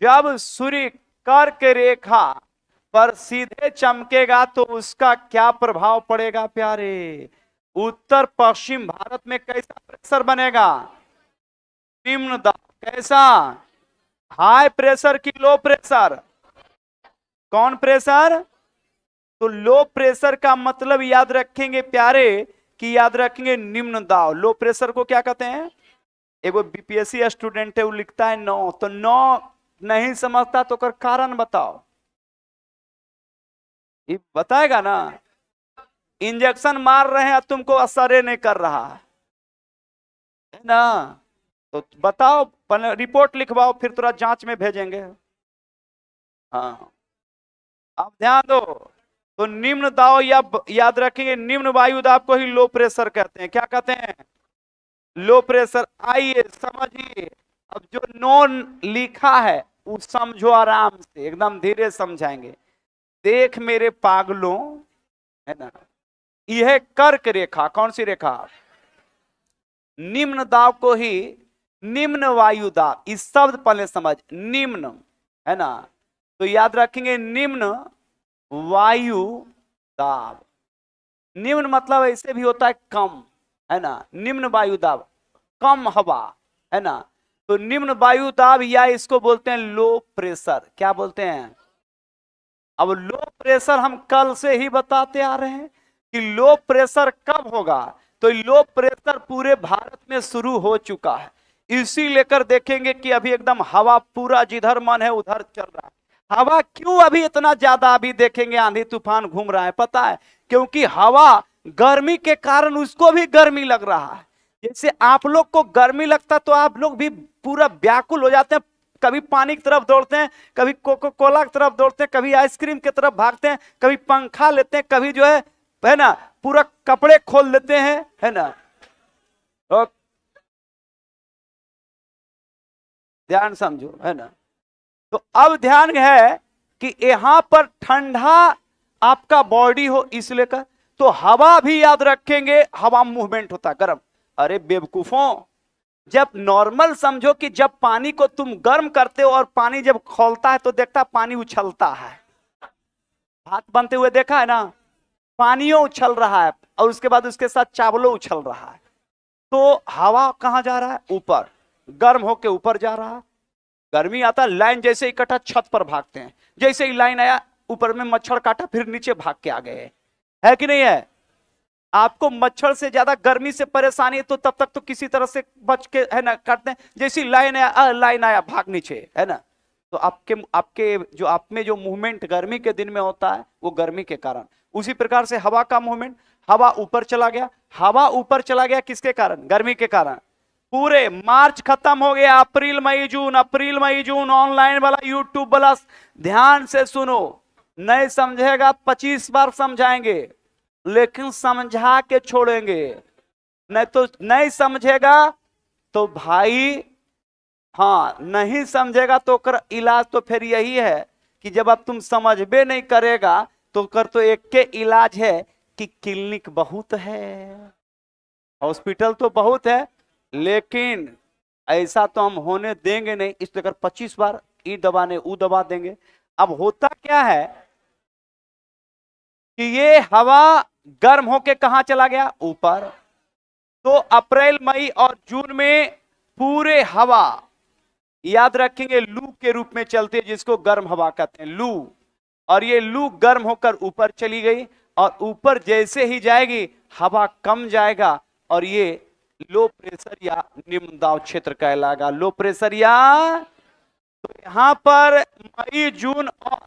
Speaker 1: जब सूर्य कर्क रेखा पर सीधे चमकेगा तो उसका क्या प्रभाव पड़ेगा प्यारे? उत्तर पश्चिम भारत में कैसा प्रेशर बनेगा? निम्न दाब। कैसा? हाई प्रेशर की लो प्रेशर? कौन प्रेशर? तो लो प्रेशर का मतलब याद रखेंगे प्यारे कि याद रखेंगे निम्न दाब। लो प्रेशर को क्या कहते हैं? एगो बीपीएससी स्टूडेंट है, वो लिखता है 9, तो 9 नहीं समझता तो कर कारण बताओ, ये बताएगा ना। इंजेक्शन मार रहे हैं, तुमको असर नहीं कर रहा है ना, तो बताओ, रिपोर्ट लिखवाओ, फिर तुरंत जांच में भेजेंगे। हाँ, अब ध्यान दो। तो निम्न दाब या याद रखेंगे निम्न वायु दाब को ही लो प्रेशर कहते हैं। क्या कहते हैं? Low pressure. आइए समझिए, अब जो नॉन लिखा है वो समझो आराम से, एकदम धीरे समझाएंगे। देख मेरे पागलों, है ना, यह कर्क रेखा, कौन सी रेखा? निम्न दाब को ही निम्न वायु दाब, इस शब्द पहले समझ, निम्न, है ना, तो याद रखेंगे निम्न वायु दाब। निम्न मतलब ऐसे भी होता है कम, है ना, निम्न वायु दाब, कम हवा, है ना, तो निम्न वायु दाब या इसको बोलते हैं लो प्रेशर। क्या बोलते हैं? अब लो प्रेशर हम कल से ही बताते आ रहे हैं कि लो प्रेशर कब होगा, तो लो प्रेशर पूरे भारत में शुरू हो चुका है। इसी लेकर देखेंगे कि अभी एकदम हवा पूरा जिधर मन है उधर चल रहा है। हवा क्यों अभी इतना ज्यादा, अभी देखेंगे आंधी तूफान घूम रहा है, पता है? क्योंकि हवा गर्मी के कारण उसको भी गर्मी लग रहा है। जैसे आप लोग को गर्मी लगता तो आप लोग भी पूरा व्याकुल हो जाते हैं, कभी पानी की तरफ दौड़ते हैं, कभी कोको कोला की तरफ दौड़ते हैं, कभी आइसक्रीम की तरफ भागते हैं, कभी पंखा लेते हैं, कभी जो है ना, पूरा कपड़े खोल लेते हैं, है ना। और ध्यान समझो, है ना। तो अब ध्यान है कि यहां पर ठंडा आपका बॉडी हो इसलिए का, तो हवा भी याद रखेंगे, हवा मूवमेंट होता है गर्म। अरे बेवकूफों, जब नॉर्मल समझो कि जब पानी को तुम गर्म करते हो और पानी जब खौलता है तो देखता पानी उछलता है, भात बनते हुए देखा है ना, पानियों उछल रहा है और उसके बाद उसके साथ चावलों उछल रहा है। तो हवा कहां जा रहा है? ऊपर, गर्म होके ऊपर जा रहा है। गर्मी आता, लाइन जैसे इकट्ठा छत पर भागते हैं, जैसे ही लाइन आया ऊपर में मच्छर काटा, फिर नीचे भाग के आ गए, है कि नहीं है? आपको मच्छर से ज्यादा गर्मी से परेशानी है तो तब तक तो किसी तरह से बच के, है ना, काटते हैं। जैसी लाइन आया भाग नीचे, है ना। तो आपके आपके जो आप में जो मूवमेंट गर्मी के दिन में होता है वो गर्मी के कारण, उसी प्रकार से हवा का मूवमेंट, हवा ऊपर चला गया। हवा ऊपर चला गया किसके कारण? गर्मी के कारण। पूरे मार्च खत्म हो गया, अप्रैल मई जून, अप्रैल मई जून, ऑनलाइन वाला यूट्यूब वाला ध्यान से सुनो, नहीं समझेगा 25 बार समझाएंगे लेकिन समझा के छोड़ेंगे, नहीं तो नहीं समझेगा तो भाई, हाँ नहीं समझेगा तो कर इलाज तो फिर यही है कि जब अब तुम समझबे नहीं करेगा तो कर तो एक के इलाज है कि क्लिनिक बहुत है, हॉस्पिटल तो बहुत है, लेकिन ऐसा तो हम होने देंगे नहीं, इसलिए कर 25 बार ई दबा ने ऊ दबा देंगे। अब होता क्या है कि ये हवा गर्म होके कहां चला गया? ऊपर। तो अप्रैल मई और जून में पूरे हवा याद रखेंगे लू के रूप में चलती है, जिसको गर्म हवा कहते हैं, लू। और ये लू गर्म होकर ऊपर चली गई और ऊपर जैसे ही जाएगी हवा कम जाएगा और ये लो प्रेशर या निम्न दाब क्षेत्र कहलाएगा, लो प्रेशर या। तो यहां पर मई जून और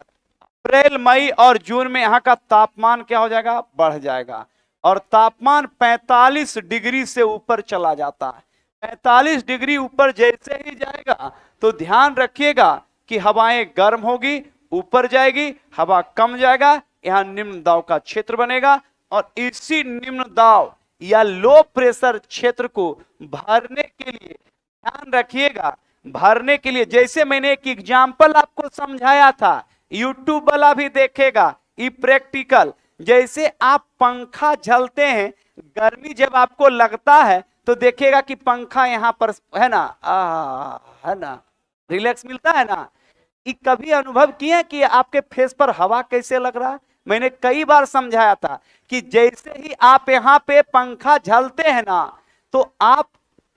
Speaker 1: अप्रैल मई और जून में यहां का तापमान क्या हो जाएगा? बढ़ जाएगा और तापमान 45 डिग्री से ऊपर चला जाता है। 45 डिग्री ऊपर जैसे ही जाएगा तो ध्यान रखिएगा कि हवाएं गर्म होगी, ऊपर जाएगी, हवा कम जाएगा, यहां निम्न दाब का क्षेत्र बनेगा और इसी निम्न दाब या लो प्रेशर क्षेत्र को भरने के लिए ध्यान रखिएगा, भरने के लिए जैसे मैंने एक एग्जाम्पल आपको समझाया था, यूट्यूब वाला भी देखेगा, ये प्रैक्टिकल। जैसे आप पंखा झलते हैं, गर्मी जब आपको लगता है तो देखिएगा कि पंखा यहां पर, है ना, है ना, रिलैक्स मिलता है ना। ये कभी अनुभव किए कि आपके फेस पर हवा कैसे लग रहा है? मैंने कई बार समझाया था कि जैसे ही आप यहां पे पंखा झलते हैं ना, तो आप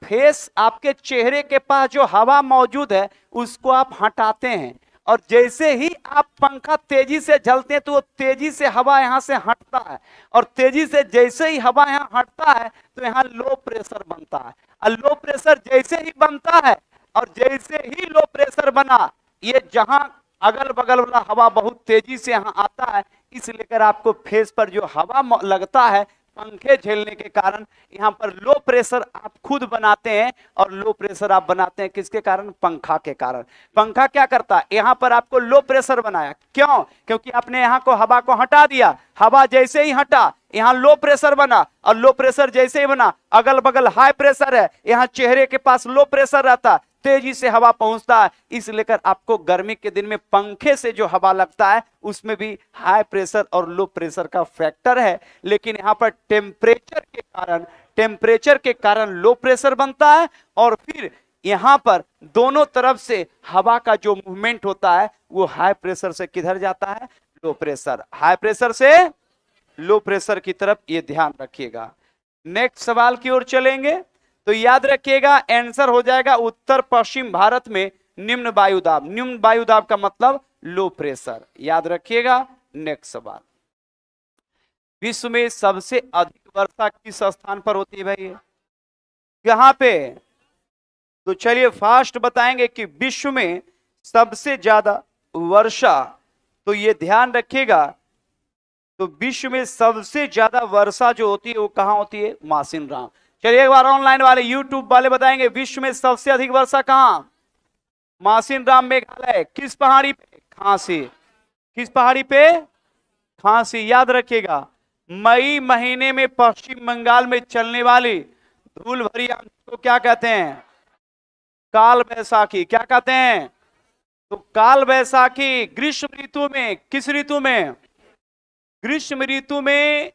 Speaker 1: फेस, आपके चेहरे के पास जो हवा मौजूद है उसको आप हटाते हैं और जैसे ही आप पंखा तेजी से झलते हैं तो वो तेजी से हवा यहां से हटता है और तेजी से जैसे ही हवा यहां हटता है तो यहां लो प्रेशर बनता है और लो प्रेशर जैसे ही बनता है और जैसे ही लो प्रेशर बना, ये जहां अगल बगल वाला हवा बहुत तेजी से यहां आता है, इस लेकर आपको फेस पर जो हवा लगता है पंखे झेलने के कारण यहाँ पर लो प्रेशर आप खुद बनाते हैं, और लो प्रेशर आप बनाते हैं किसके कारण? पंखा के कारण। पंखा क्या करता है? यहाँ पर आपको लो प्रेशर बनाया, क्यों? क्योंकि आपने यहाँ को हवा को हटा दिया, हवा जैसे ही हटा यहाँ लो प्रेशर बना, और लो प्रेशर जैसे ही बना अगल बगल हाई प्रेशर है, यहाँ चेहरे के पास लो प्रेशर रहता, तेजी से हवा पहुंचता है। इसलिए लेकर आपको गर्मी के दिन में पंखे से जो हवा लगता है उसमें भी हाई प्रेशर और लो प्रेशर का फैक्टर है, लेकिन यहाँ पर टेम्परेचर के कारण लो प्रेशर बनता है, और फिर यहां पर दोनों तरफ से हवा का जो मूवमेंट होता है वो हाई प्रेशर से किधर जाता है? Low pressure. हाई प्रेशर से लो प्रेशर की तरफ, ये ध्यान रखिएगा। नेक्स्ट सवाल की ओर चलेंगे तो याद रखिएगा आंसर हो जाएगा उत्तर पश्चिम भारत में निम्न वायुदाब। निम्न वायुदाब का मतलब लो प्रेशर, याद रखिएगा। नेक्स्ट सवाल, विश्व में सबसे अधिक वर्षा किस स्थान पर होती है भाई? कहां पे? तो चलिए फास्ट बताएंगे कि विश्व में सबसे ज्यादा वर्षा, तो ये ध्यान रखिएगा, तो विश्व में सबसे ज्यादा वर्षा जो होती है वो कहां होती है? मासिन राम। चलिए एक बार ऑनलाइन वाले यूट्यूब वाले बताएंगे विश्व में सबसे अधिक वर्षा कहां? मासिन राम मेघालय। किस पहाड़ी पे? खांसी। किस पहाड़ी पे? खांसी। याद रखिएगा मई महीने में पश्चिम बंगाल में चलने वाली धूल भरी आंधी को क्या कहते हैं? काल बैसाखी। क्या कहते हैं? तो काल बैसाखी ग्रीष्म ऋतु में, किस ऋतु में? ग्रीष्म ऋतु में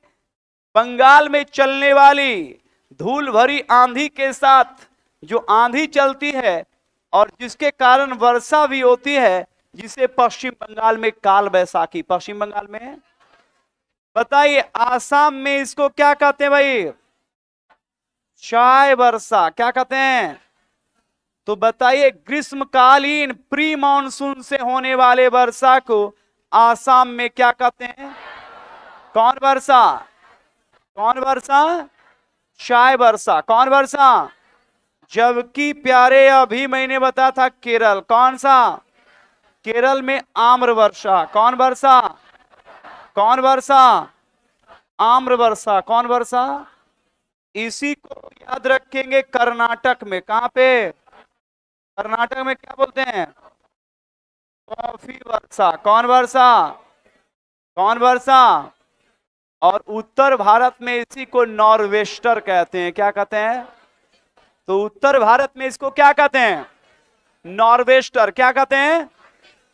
Speaker 1: बंगाल में चलने वाली धूल भरी आंधी के साथ जो आंधी चलती है और जिसके कारण वर्षा भी होती है, जिसे पश्चिम बंगाल में काल बैसाखी। पश्चिम बंगाल में बताइए, आसाम में इसको क्या कहते हैं भाई? चाय वर्षा। क्या कहते हैं? तो बताइए ग्रीष्मकालीन प्री मानसून से होने वाले वर्षा को आसाम में क्या कहते हैं? कौन वर्षा? कौन वर्षा? चाय वर्षा। कौन वर्षा? जबकि प्यारे अभी मैंने बताया था केरल। कौन सा? केरल में आम्र वर्षा। कौन वर्षा? कौन वर्षा? आम्र वर्षा। कौन वर्षा? इसी को याद रखेंगे कर्नाटक में। कहां पे? कर्नाटक में क्या बोलते हैं? कॉफी वर्षा। कौन वर्षा? कौन वर्षा? और उत्तर भारत में इसी को नॉर्वेस्टर कहते हैं। क्या कहते हैं? तो उत्तर भारत में इसको क्या कहते हैं? नॉर्वेस्टर। क्या कहते हैं?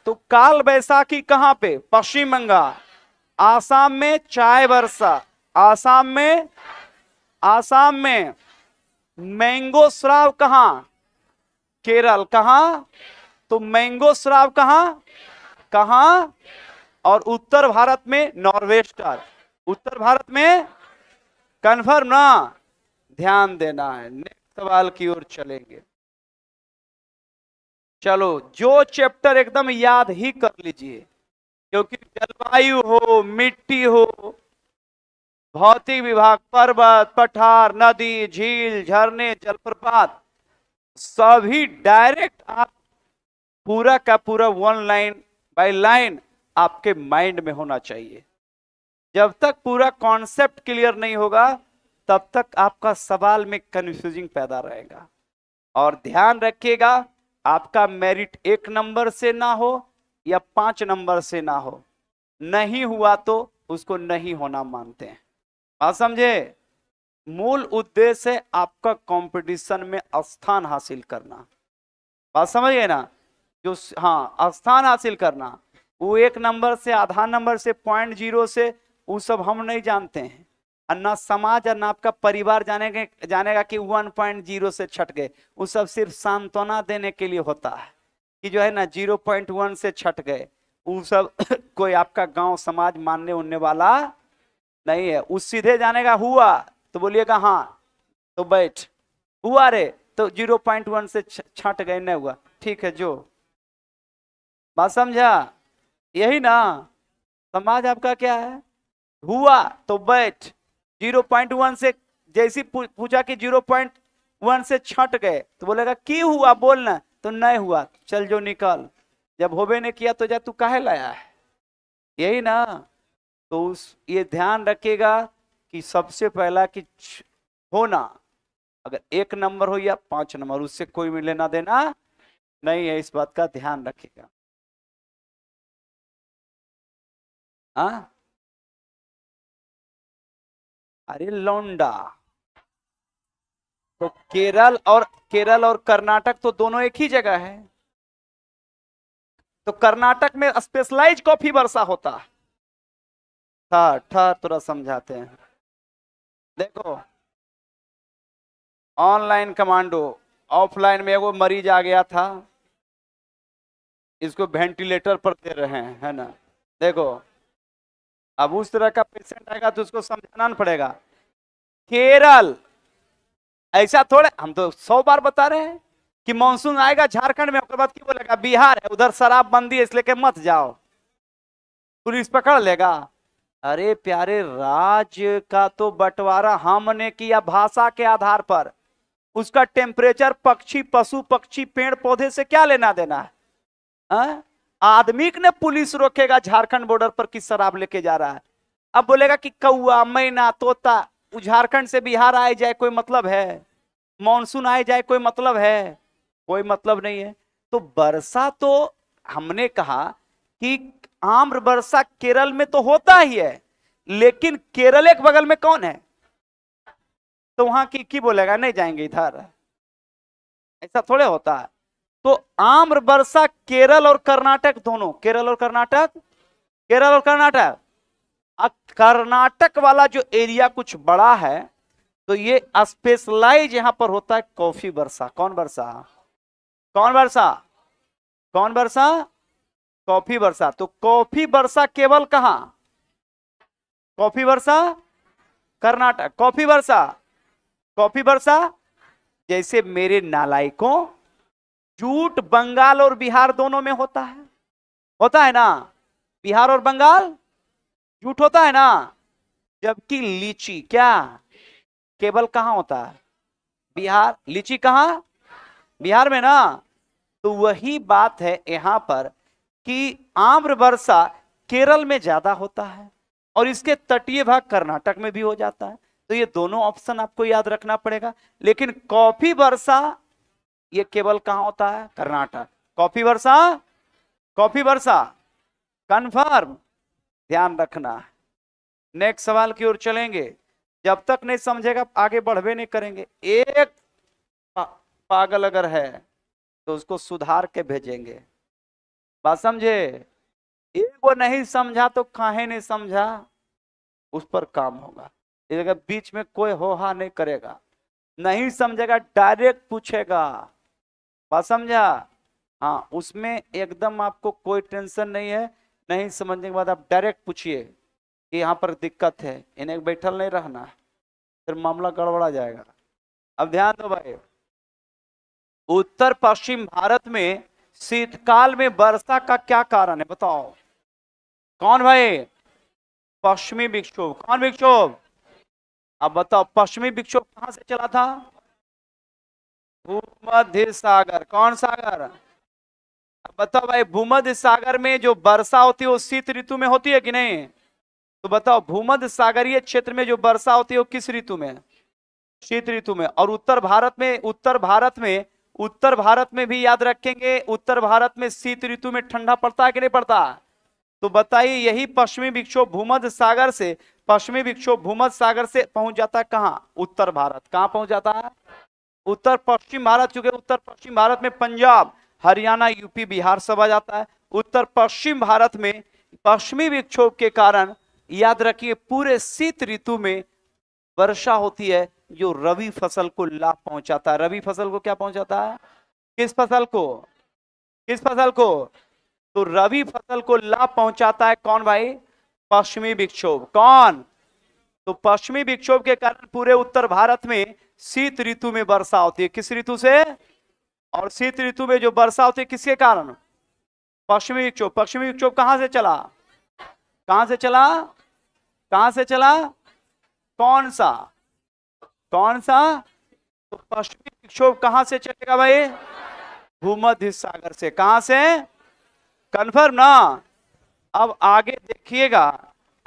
Speaker 1: तो काल बैसाखी कहां पे? पश्चिम बंगाल। आसाम में चाय वर्षा। आसाम में मैंगो श्राव कहां? केरल। कहां? तो मैंगो श्राव कहां? और उत्तर भारत में नॉर्वेस्टर। उत्तर भारत में कन्फर्म ना, ध्यान देना है। नेक्स्ट सवाल की ओर चलेंगे। चलो जो चैप्टर एकदम याद ही कर लीजिए, क्योंकि जलवायु हो, मिट्टी हो, भौतिक विभाग, पर्वत, पठार, नदी, झील, झरने, जलप्रपात, सभी डायरेक्ट आप पूरा का पूरा वन लाइन बाय लाइन आपके माइंड में होना चाहिए। जब तक पूरा कॉन्सेप्ट क्लियर नहीं होगा तब तक आपका सवाल में कंफ्यूजिंग पैदा रहेगा। और ध्यान रखिएगा आपका मेरिट 1 नंबर से ना हो या 5 नंबर से ना हो, नहीं हुआ तो उसको नहीं होना मानते हैं। बात समझे? मूल उद्देश्य है आपका कंपटीशन में स्थान हासिल करना। बात समझिए ना? जो हाँ स्थान हासिल करना, वो 1 नंबर से, आधा नंबर से, 0.0 से, वो सब हम नहीं जानते हैं। और ना समाज और ना आपका परिवार जानेगा कि 1.0 से छट गए। वो सब सिर्फ सांत्वना देने के लिए होता है कि जो है ना 0.1 से छट गए। वो सब कोई आपका गांव समाज मानने उनने वाला नहीं है। उस सीधे जानेगा हुआ तो बोलिएगा हाँ, तो बैठ, हुआ रे तो 0.1 से छट गए, नहीं हुआ ठीक है जो। बात समझा? यही ना समाज आपका क्या है? हुआ तो बैठ, 0.1 से जैसी पूछा कि 0.1 से छट गए तो बोलेगा की हुआ बोलना, तो नहीं हुआ चल जो निकल, जब होबे ने किया तो जा तू काहे लाया है। यही ना? तो ये ध्यान रखिएगा कि सबसे पहला कि होना, अगर 1 नंबर हो या 5 नंबर, उससे कोई भी लेना देना नहीं है, इस बात का ध्यान रखिएगा। हाँ, अरे लौंडा, तो केरल और कर्नाटक तो दोनों एक ही जगह है, तो कर्नाटक में स्पेशलाइज कॉफी वर्षा होता है। था थोड़ा समझाते हैं। देखो, ऑनलाइन कमांडो, ऑफलाइन में वो मरीज आ गया था, इसको वेंटिलेटर पर दे रहे हैं, है ना। देखो, अब उस तरह का पेशेंट आएगा तो उसको समझाना पड़ेगा। केरल, ऐसा थोड़े, हम तो 100 बार बता रहे हैं कि मानसून आएगा झारखंड में, उसके बाद की बोलेगा बिहार है, उधर शराबबंदी है इसलिए के मत जाओ, पुलिस पकड़ लेगा। अरे प्यारे, राज्य का तो बंटवारा हमने किया भाषा के आधार पर, उसका टेम्परेचर पक्षी पशु पक्षी पेड़ पौधे से क्या लेना देना है? आदमी ने पुलिस रोकेगा झारखंड बॉर्डर पर कि शराब लेके जा रहा है। अब बोलेगा कि कौआ मैना तोता झारखंड से बिहार आए जाए कोई मतलब है? मानसून आए जाए कोई मतलब है? कोई मतलब नहीं है। तो वर्षा तो हमने कहा कि आम्र वर्षा केरल में तो होता ही है, लेकिन केरल एक बगल में कौन है, तो वहां की बोलेगा नहीं जाएंगे इधर, ऐसा थोड़े होता है। तो आम्र वर्षा केरल और कर्नाटक दोनों, केरल और कर्नाटक, केरल और कर्नाटक, कर्नाटक वाला जो एरिया कुछ बड़ा है, तो ये स्पेशलाइज यहां पर होता है कॉफी वर्षा। कौन वर्षा? कौन वर्षा? कौन वर्षा? कॉफी वर्षा। तो कॉफी वर्षा केवल कहां? कॉफी वर्षा कर्नाटक। कॉफी वर्षा, कॉफी वर्षा जैसे मेरे नालायकों, जूट बंगाल और बिहार दोनों में होता है ना, बिहार और बंगाल जूट होता है ना, जबकि लीची क्या केवल कहां होता है? बिहार। लीची कहां? बिहार में ना। तो वही बात है यहां पर कि आम्र वर्षा केरल में ज्यादा होता है और इसके तटीय भाग कर्नाटक में भी हो जाता है। तो ये दोनों ऑप्शन आपको याद रखना पड़ेगा। लेकिन कॉफी वर्षा ये केवल कहां होता है? कर्नाटक। कॉफी वर्षा, कॉफी वर्षा कंफर्म, ध्यान रखना। नेक्स्ट सवाल की ओर चलेंगे। जब तक नहीं समझेगा आगे बढ़वे नहीं करेंगे। एक पागल अगर है तो उसको सुधार के भेजेंगे, बात समझे। एक वो नहीं समझा तो काहे नहीं समझा, उस पर काम होगा। अगर बीच में कोई हो हा नहीं करेगा, नहीं समझेगा डायरेक्ट पूछेगा, बात समझा। हाँ, उसमें एकदम आपको कोई टेंशन नहीं है। नहीं समझने के बाद आप डायरेक्ट पूछिए कि यहाँ पर दिक्कत है, इन्हें बैठल नहीं रहना, फिर मामला गड़बड़ा जाएगा। अब ध्यान दो भाई, उत्तर पश्चिम भारत में शीतकाल में वर्षा का क्या कारण है बताओ? कौन भाई? पश्चिमी विक्षोभ। कौन विक्षोभ? अब बताओ, पश्चिमी विक्षोभ कहां से चला था? भूमध्य सागर। कौन सागर? अब बताओ भाई, भूमध्य सागर में जो वर्षा होती है वो शीत ऋतु में होती है कि नहीं? तो बताओ, भूमध्य सागरीय क्षेत्र में जो वर्षा होती है वो किस ऋतु में? शीत ऋतु में। और उत्तर भारत में भी याद रखेंगे, उत्तर भारत में शीत ऋतु में ठंडा पड़ता है कि नहीं पड़ता? तो बताइए, यही पश्चिमी विक्षोभ भूमध्य सागर से, पश्चिमी विक्षोभ भूमध्य सागर से पहुंच जाता है कहां? उत्तर भारत। कहां पहुंच जाता है? उत्तर पश्चिम भारत। चूंकि उत्तर पश्चिम भारत में पंजाब हरियाणा यूपी बिहार सब आ जाता है। उत्तर पश्चिम भारत में पश्चिमी विक्षोभ के कारण याद रखिए पूरे शीत ऋतु में वर्षा होती है, जो रबी फसल को लाभ पहुंचाता है। रबी फसल को क्या पहुंचाता है? किस फसल को? किस फसल को? तो रबी फसल को लाभ पहुंचाता है कौन भाई? पश्चिमी विक्षोभ। कौन? तो पश्चिमी विक्षोभ के कारण पूरे उत्तर भारत में शीत ऋतु में वर्षा होती है। किस ऋतु से? और शीत ऋतु में जो वर्षा होती है किसके कारण? पश्चिमी विक्षोभ। पश्चिमी विक्षोभ कहां से चला? कहां से चला? कहां से चला? कौन सा? कौन सा? तो पश्चिमी विक्षोभ कहां से चलेगा भाई? भूमध्य सागर से। कहां से? कंफर्म ना? अब आगे देखिएगा,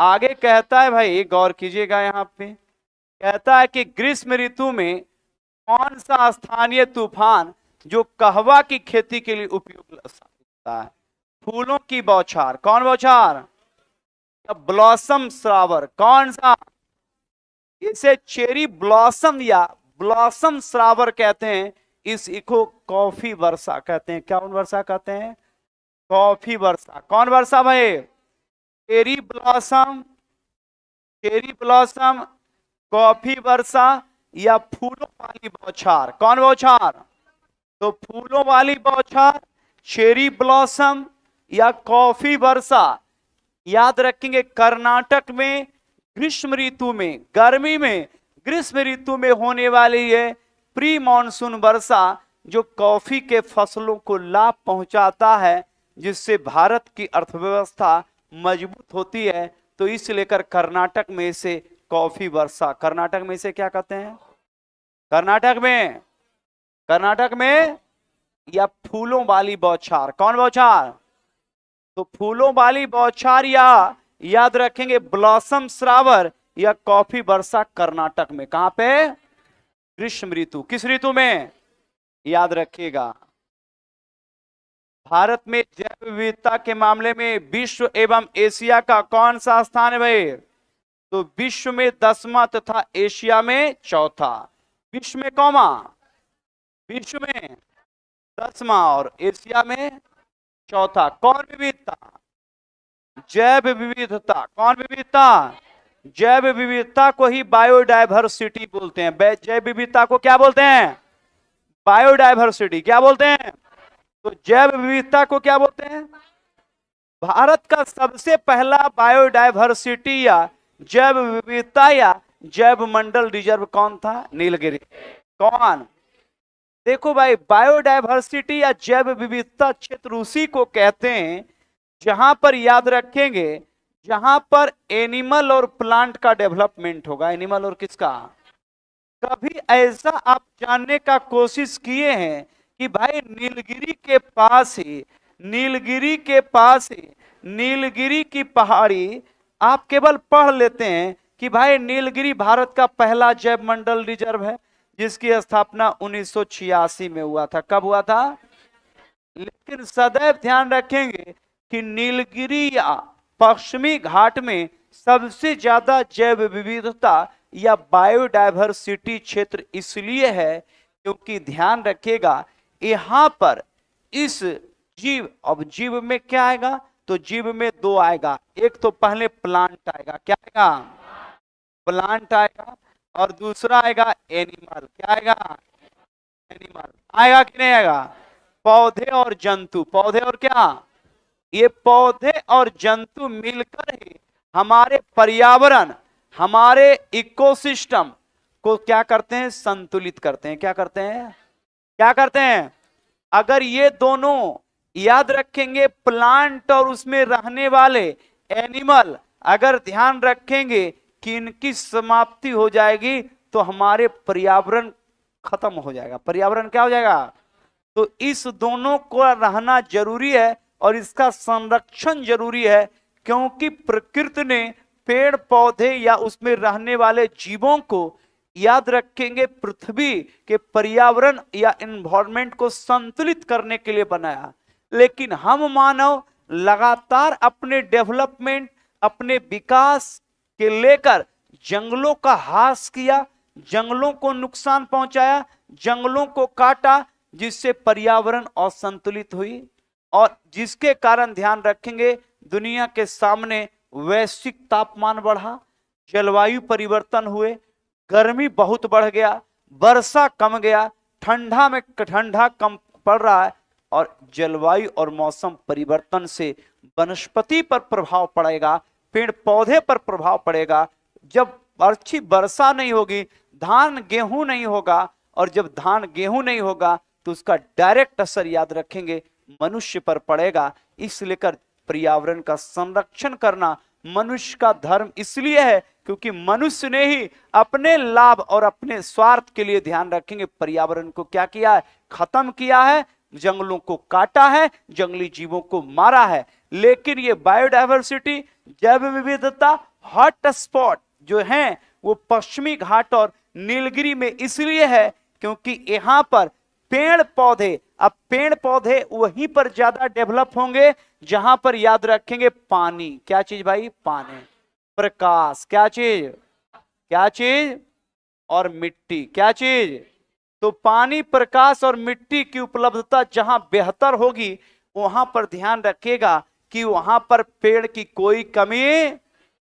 Speaker 1: आगे कहता है भाई, गौर कीजिएगा यहाँ पे, कहता है कि ग्रीष्म ऋतु में कौन सा स्थानीय तूफान जो कहवा की खेती के लिए उपयोग होता है? फूलों की बौछार। कौन बौछार? ब्लॉसम श्रावर। कौन सा? इसे चेरी ब्लॉसम या ब्लॉसम श्रावर कहते हैं। इस इको कॉफी वर्षा कहते हैं। क्या वर्षा कहते हैं? कॉफी वर्षा। कौन वर्षा भाई? Cherry blossom, cherry blossom, coffee वर्षा या फूलों वाली बौछार। कौन बौछार? तो फूलों वाली बौछार, चेरी ब्लॉसम या कॉफी वर्षा। याद रखेंगे कर्नाटक में ग्रीष्म ऋतु में, गर्मी में ग्रीष्म ऋतु में होने वाली है प्री मानसून वर्षा, जो कॉफी के फसलों को लाभ पहुंचाता है, जिससे भारत की अर्थव्यवस्था मजबूत होती है। तो इस लेकर कर्नाटक में इसे कॉफी वर्षा, कर्नाटक में इसे क्या कहते हैं? कर्नाटक में या फूलों वाली बौछार। कौन बौछार? तो फूलों वाली बौछार या याद रखेंगे ब्लॉसम श्रावर या कॉफी वर्षा कर्नाटक में। कहां पे? ग्रीष्म ऋतु। किस ऋतु में? याद रखिएगा। भारत में जैव विविधता के मामले में विश्व एवं एशिया का कौन सा स्थान है भाई? तो विश्व में 10वां तथा एशिया में 4था। विश्व में कौमा? विश्व में 10वां और एशिया में 4था। कौन विविधता? जैव विविधता। कौन विविधता? जैव विविधता को ही बायोडायवर्सिटी बोलते हैं। जैव विविधता को क्या बोलते हैं? बायोडायवर्सिटी। क्या बोलते हैं? तो जैव विविधता को क्या बोलते हैं? भारत का सबसे पहला बायोडायवर्सिटी या जैव विविधता या जैव मंडल रिजर्व कौन था? नीलगिरी। कौन? देखो भाई, बायोडायवर्सिटी या जैव विविधता क्षेत्र उसी को कहते हैं जहां पर, याद रखेंगे, जहां पर एनिमल और प्लांट का डेवलपमेंट होगा। एनिमल और किसका? कभी ऐसा आप जानने का कोशिश किए हैं कि भाई नीलगिरी के पास ही, नीलगिरी की पहाड़ी, आप केवल पढ़ लेते हैं कि भाई नीलगिरी भारत का पहला जैव मंडल रिजर्व है, जिसकी स्थापना 1986 में हुआ था। कब हुआ था? लेकिन सदैव ध्यान रखेंगे कि नीलगिरी या पश्चिमी घाट में सबसे ज्यादा जैव विविधता या बायोडायवर्सिटी क्षेत्र इसलिए है क्योंकि ध्यान रखिएगा यहां पर इस जीव, अब जीव में क्या आएगा? तो जीव में दो आएगा। एक तो पहले प्लांट आएगा। क्या आएगा? प्लांट आएगा। और दूसरा आएगा एनिमल। क्या आएगा? एनिमल आएगा कि नहीं आएगा? पौधे और जंतु। पौधे और क्या? ये पौधे और जंतु मिलकर ही हमारे पर्यावरण, हमारे इकोसिस्टम को क्या करते हैं? संतुलित करते हैं। क्या करते हैं? क्या करते हैं? अगर ये दोनों, याद रखेंगे, प्लांट और उसमें रहने वाले एनिमल, अगर ध्यान रखेंगे कि इनकी समाप्ति हो जाएगी तो हमारे पर्यावरण खत्म हो जाएगा। पर्यावरण क्या हो जाएगा? तो इस दोनों को रहना जरूरी है और इसका संरक्षण जरूरी है, क्योंकि प्रकृति ने पेड़ पौधे या उसमें रहने वाले जीवों को, याद रखेंगे, पृथ्वी के पर्यावरण या एनवायरनमेंट को संतुलित करने के लिए बनाया। लेकिन हम मानव लगातार अपने डेवलपमेंट, अपने विकास के लेकर जंगलों का ह्रास किया, जंगलों को नुकसान पहुंचाया, जंगलों को काटा, जिससे पर्यावरण असंतुलित हुई और जिसके कारण ध्यान रखेंगे दुनिया के सामने वैश्विक तापमान बढ़ा, जलवायु परिवर्तन हुए, गर्मी बहुत बढ़ गया, वर्षा कम गया, ठंडा में ठंडा कम पड़ रहा है और जलवायु और मौसम परिवर्तन से वनस्पति पर प्रभाव पड़ेगा, पेड़ पौधे पर प्रभाव पड़ेगा। जब अच्छी वर्षा नहीं होगी, धान गेहूं नहीं होगा, और जब धान गेहूं नहीं होगा तो उसका डायरेक्ट असर, याद रखेंगे, मनुष्य पर पड़ेगा। इस लेकर पर्यावरण का संरक्षण करना मनुष्य का धर्म इसलिए है क्योंकि मनुष्य ने ही अपने लाभ और अपने स्वार्थ के लिए, ध्यान रखेंगे, पर्यावरण को क्या किया है? खत्म किया है, जंगलों को काटा है, जंगली जीवों को मारा है। लेकिन ये बायोडायवर्सिटी, जैव विविधता, हॉट स्पॉट जो है वो पश्चिमी घाट और नीलगिरी में इसलिए है क्योंकि यहां पर पेड़ पौधे, अब पेड़ पौधे वहीं पर ज्यादा डेवलप होंगे जहां पर, याद रखेंगे, पानी, क्या चीज भाई, पानी, प्रकाश, क्या चीज, क्या चीज, और मिट्टी, क्या चीज। तो पानी, प्रकाश और मिट्टी की उपलब्धता जहां बेहतर होगी वहां पर ध्यान रखिएगा कि वहां पर पेड़ की कोई कमी,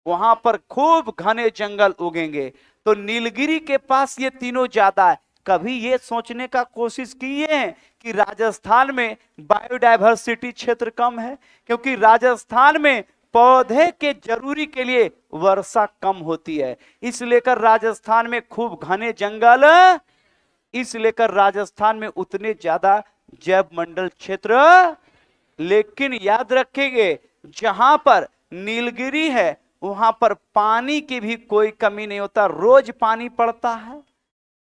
Speaker 1: वहां पर खूब घने जंगल उगेंगे। तो नीलगिरी के पास ये तीनों ज्यादा है। कभी ये सोचने का कोशिश की है कि राजस्थान में बायोडायवर्सिटी क्षेत्र कम है? क्योंकि राजस्थान में पौधे के जरूरी के लिए वर्षा कम होती है, इस लेकर राजस्थान में खूब घने जंगल, इस लेकर राजस्थान में उतने ज्यादा जैव मंडल क्षेत्र। लेकिन याद रखेंगे जहां पर नीलगिरी है वहां पर पानी की भी कोई कमी नहीं होता, रोज पानी पड़ता है।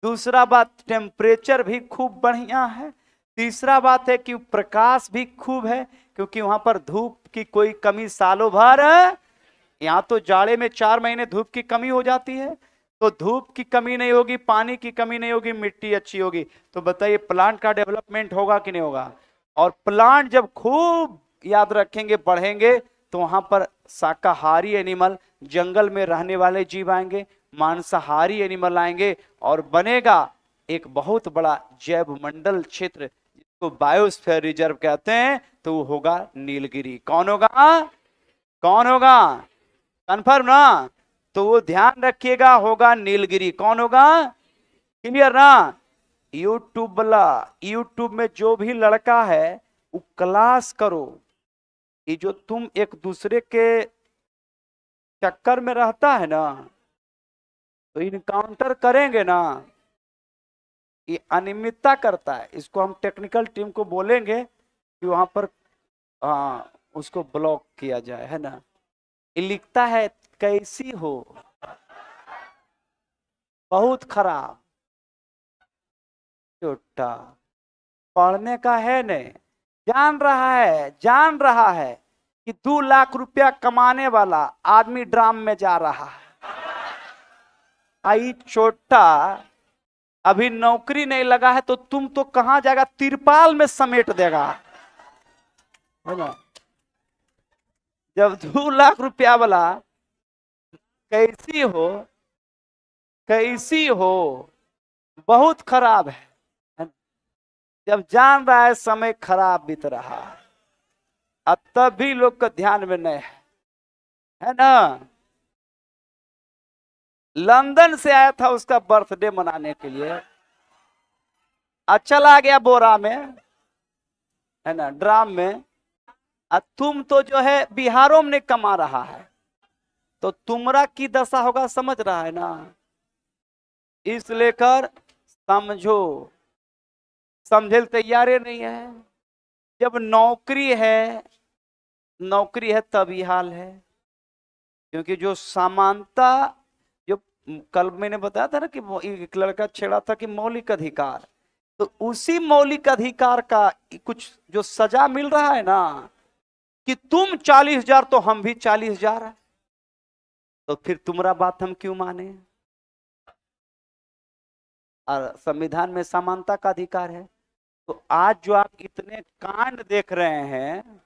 Speaker 1: दूसरा बात, टेम्परेचर भी खूब बढ़िया है। तीसरा बात है कि प्रकाश भी खूब है क्योंकि वहां पर धूप की कोई कमी सालों भर है। यहाँ तो जाड़े में 4 महीने धूप की कमी हो जाती है, तो धूप की कमी नहीं होगी, पानी की कमी नहीं होगी, मिट्टी अच्छी होगी। तो बताइए प्लांट का डेवलपमेंट होगा कि नहीं होगा? और प्लांट जब खूब, याद रखेंगे, बढ़ेंगे तो वहां पर शाकाहारी एनिमल, जंगल में रहने वाले जीव आएंगे, मांसाहारी एनिमल आएंगे और बनेगा एक बहुत बड़ा जैव मंडल क्षेत्र जिसको बायोस्फीयर रिजर्व कहते हैं। तो वो होगा नीलगिरी। कौन होगा? कौन होगा? कंफर्म ना? तो वो ध्यान रखिएगा, होगा नीलगिरी। कौन होगा? क्लियर ना? यूट्यूब वाला, यूट्यूब में जो भी लड़का है वो क्लास करो। ये जो तुम एक दूसरे के चक्कर में रहता है ना, तो इनकाउंटर करेंगे ना, ये अनियमितता करता है। इसको हम टेक्निकल टीम को बोलेंगे कि वहां पर उसको ब्लॉक किया जाए, है ना। ये लिखता है कैसी हो, बहुत खराब, छोटा, पढ़ने का है नहीं, जान रहा है कि 2 लाख रुपया कमाने वाला आदमी ड्राम में जा रहा है। आई छोटा, अभी नौकरी नहीं लगा है तो तुम तो कहां जाएगा, तिरपाल में समेट देगा, है ना। जब 2 लाख रुपया वाला कैसी हो, कैसी हो, बहुत खराब है, जब जान रहा है समय खराब बीत रहा है, अब तब भी लोग का ध्यान में नहीं है ना। लंदन से आया था उसका बर्थडे मनाने के लिए, चला गया बोरा में, है ना, ड्राम में। तुम तो जो है बिहारों में कमा रहा है, तो तुम्हारा की दशा होगा, समझ रहा है ना। इस लेकर समझो, समझे तैयार नहीं है। जब नौकरी है तब ही हाल है, क्योंकि जो समानता, जो कल मैंने बताया था ना कि एक लड़का छेड़ा था कि मौलिक अधिकार, तो उसी मौलिक अधिकार का कुछ जो सजा मिल रहा है ना, कि तुम 40,000 तो हम भी 40,000 है, तो फिर तुम्हारा बात हम क्यों माने। और संविधान में समानता का अधिकार है। तो आज जो आप इतने कांड देख रहे हैं,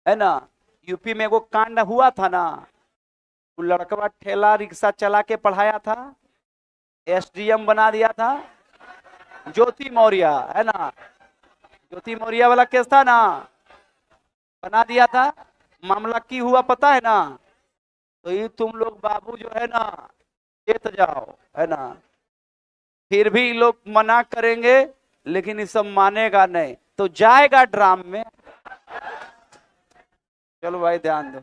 Speaker 1: है ना, यूपी में वो कांड हुआ था ना, वो लड़का ठेला रिक्शा चला के पढ़ाया था, एसडीएम बना दिया था, ज्योति मौर्य, है ना, ज्योति मौर्य वाला केस था ना, बना दिया था। मामला की हुआ पता है ना। तो ये तुम लोग बाबू जो है ना, जीत जाओ, है ना। फिर भी लोग मना करेंगे लेकिन ये सब मानेगा नहीं, तो जाएगा ड्राम में। चलो भाई ध्यान दो,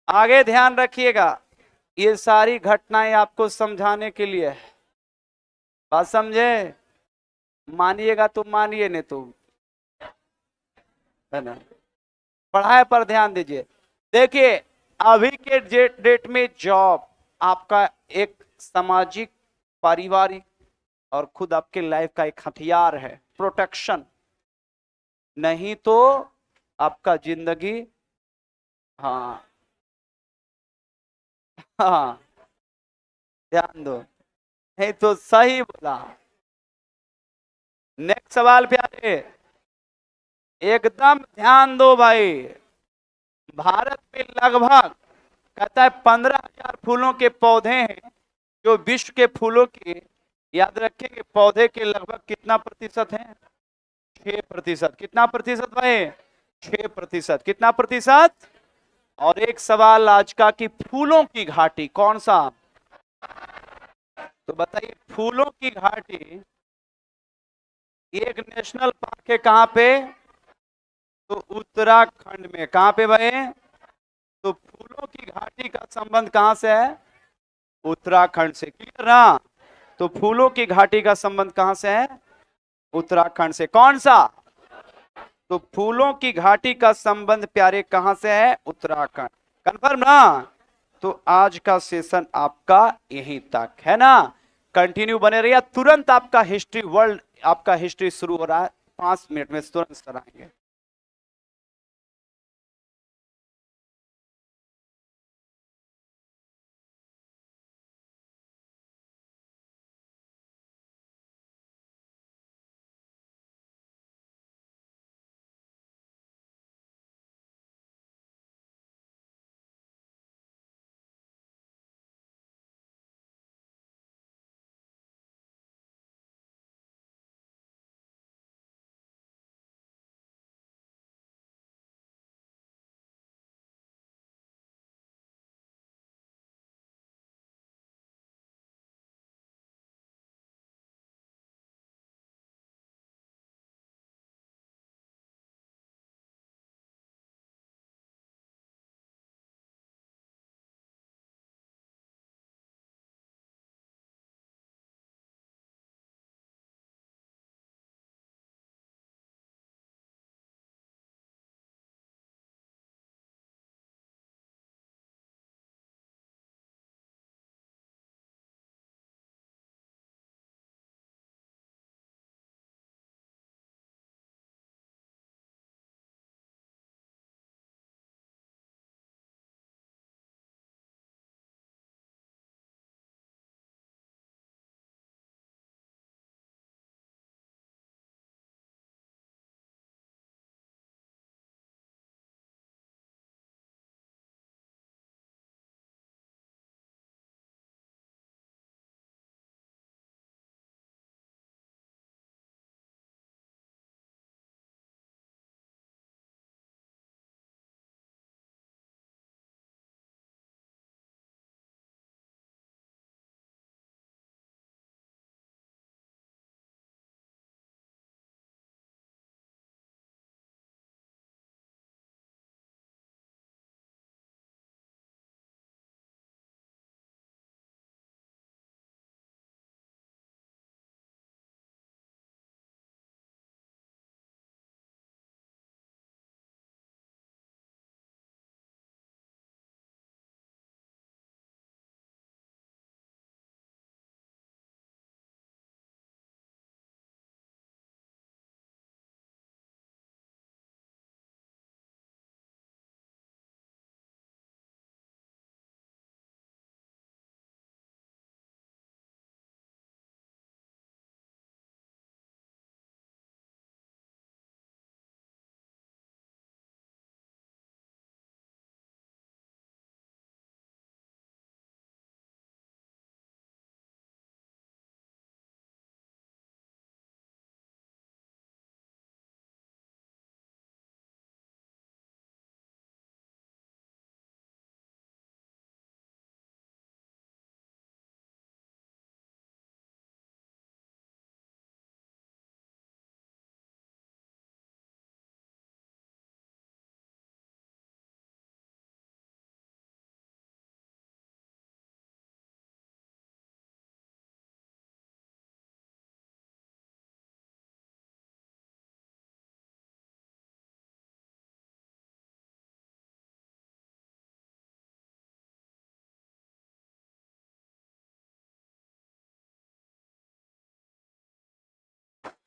Speaker 1: आगे ध्यान रखिएगा। ये सारी घटनाएं आपको समझाने के लिए है, बात समझे। मानिएगा तो मानिए, नहीं तो, है ना। पढ़ाई पर ध्यान दीजिए। देखिए अभी के डेट में जॉब आपका एक सामाजिक, पारिवारिक और खुद आपके लाइफ का एक हथियार है, प्रोटेक्शन। नहीं तो आपका जिंदगी, हाँ, हाँ, ध्यान दो। नहीं तो सही बोला। नेक्स्ट सवाल प्यारे, एकदम ध्यान दो भाई। भारत में लगभग, कहता है 15,000 फूलों के पौधे हैं, जो विश्व के फूलों के, याद रखेंगे, पौधे के लगभग कितना प्रतिशत है? 6%। कितना प्रतिशत भाई? 6%। कितना प्रतिशत? और एक सवाल आज का कि फूलों की घाटी कौन सा? तो बताइए, फूलों की घाटी एक नेशनल पार्क है, कहां पे? तो उत्तराखंड में। कहां पे भाई? तो फूलों की घाटी का संबंध कहां से है? उत्तराखंड से। क्लियर ना? तो फूलों की घाटी का संबंध कहां से है? उत्तराखंड से। कौन सा? तो फूलों की घाटी का संबंध प्यारे कहां से है? उत्तराखंड। कंफर्म ना? तो आज का सेशन आपका यहीं तक है ना। कंटिन्यू बने रहिए, तुरंत आपका हिस्ट्री वर्ल्ड, आपका हिस्ट्री शुरू हो रहा है, 5 मिनट में तुरंत कराएंगे।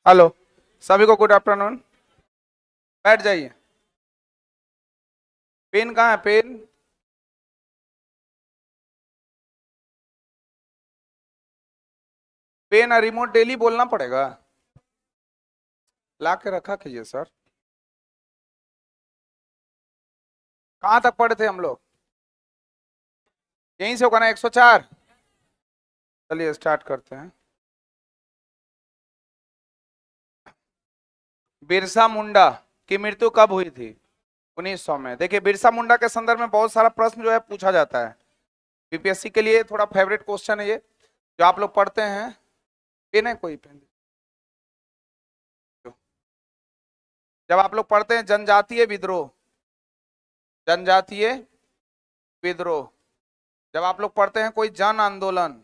Speaker 2: हेलो, सभी को गुड आफ्टरनून। बैठ जाइए। पेन कहाँ है? पेन पेन और रिमोट डेली बोलना पड़ेगा, ला के रखा कीजिए सर। कहां तक पढ़े थे हम लोग? यहीं से होगा ना 104। चलिए स्टार्ट करते हैं। बिरसा मुंडा की मृत्यु कब हुई थी? 1900 में। देखिए बिरसा मुंडा के संदर्भ में बहुत सारा प्रश्न जो है पूछा जाता है, बीपीएससी के लिए थोड़ा फेवरेट क्वेश्चन है ये, जो आप लोग पढ़ते हैं। पेन है कोई? पेन जब आप लोग पढ़ते हैं जनजातीय विद्रोह, जनजातीय विद्रोह, जब आप लोग पढ़ते हैं कोई जन आंदोलन,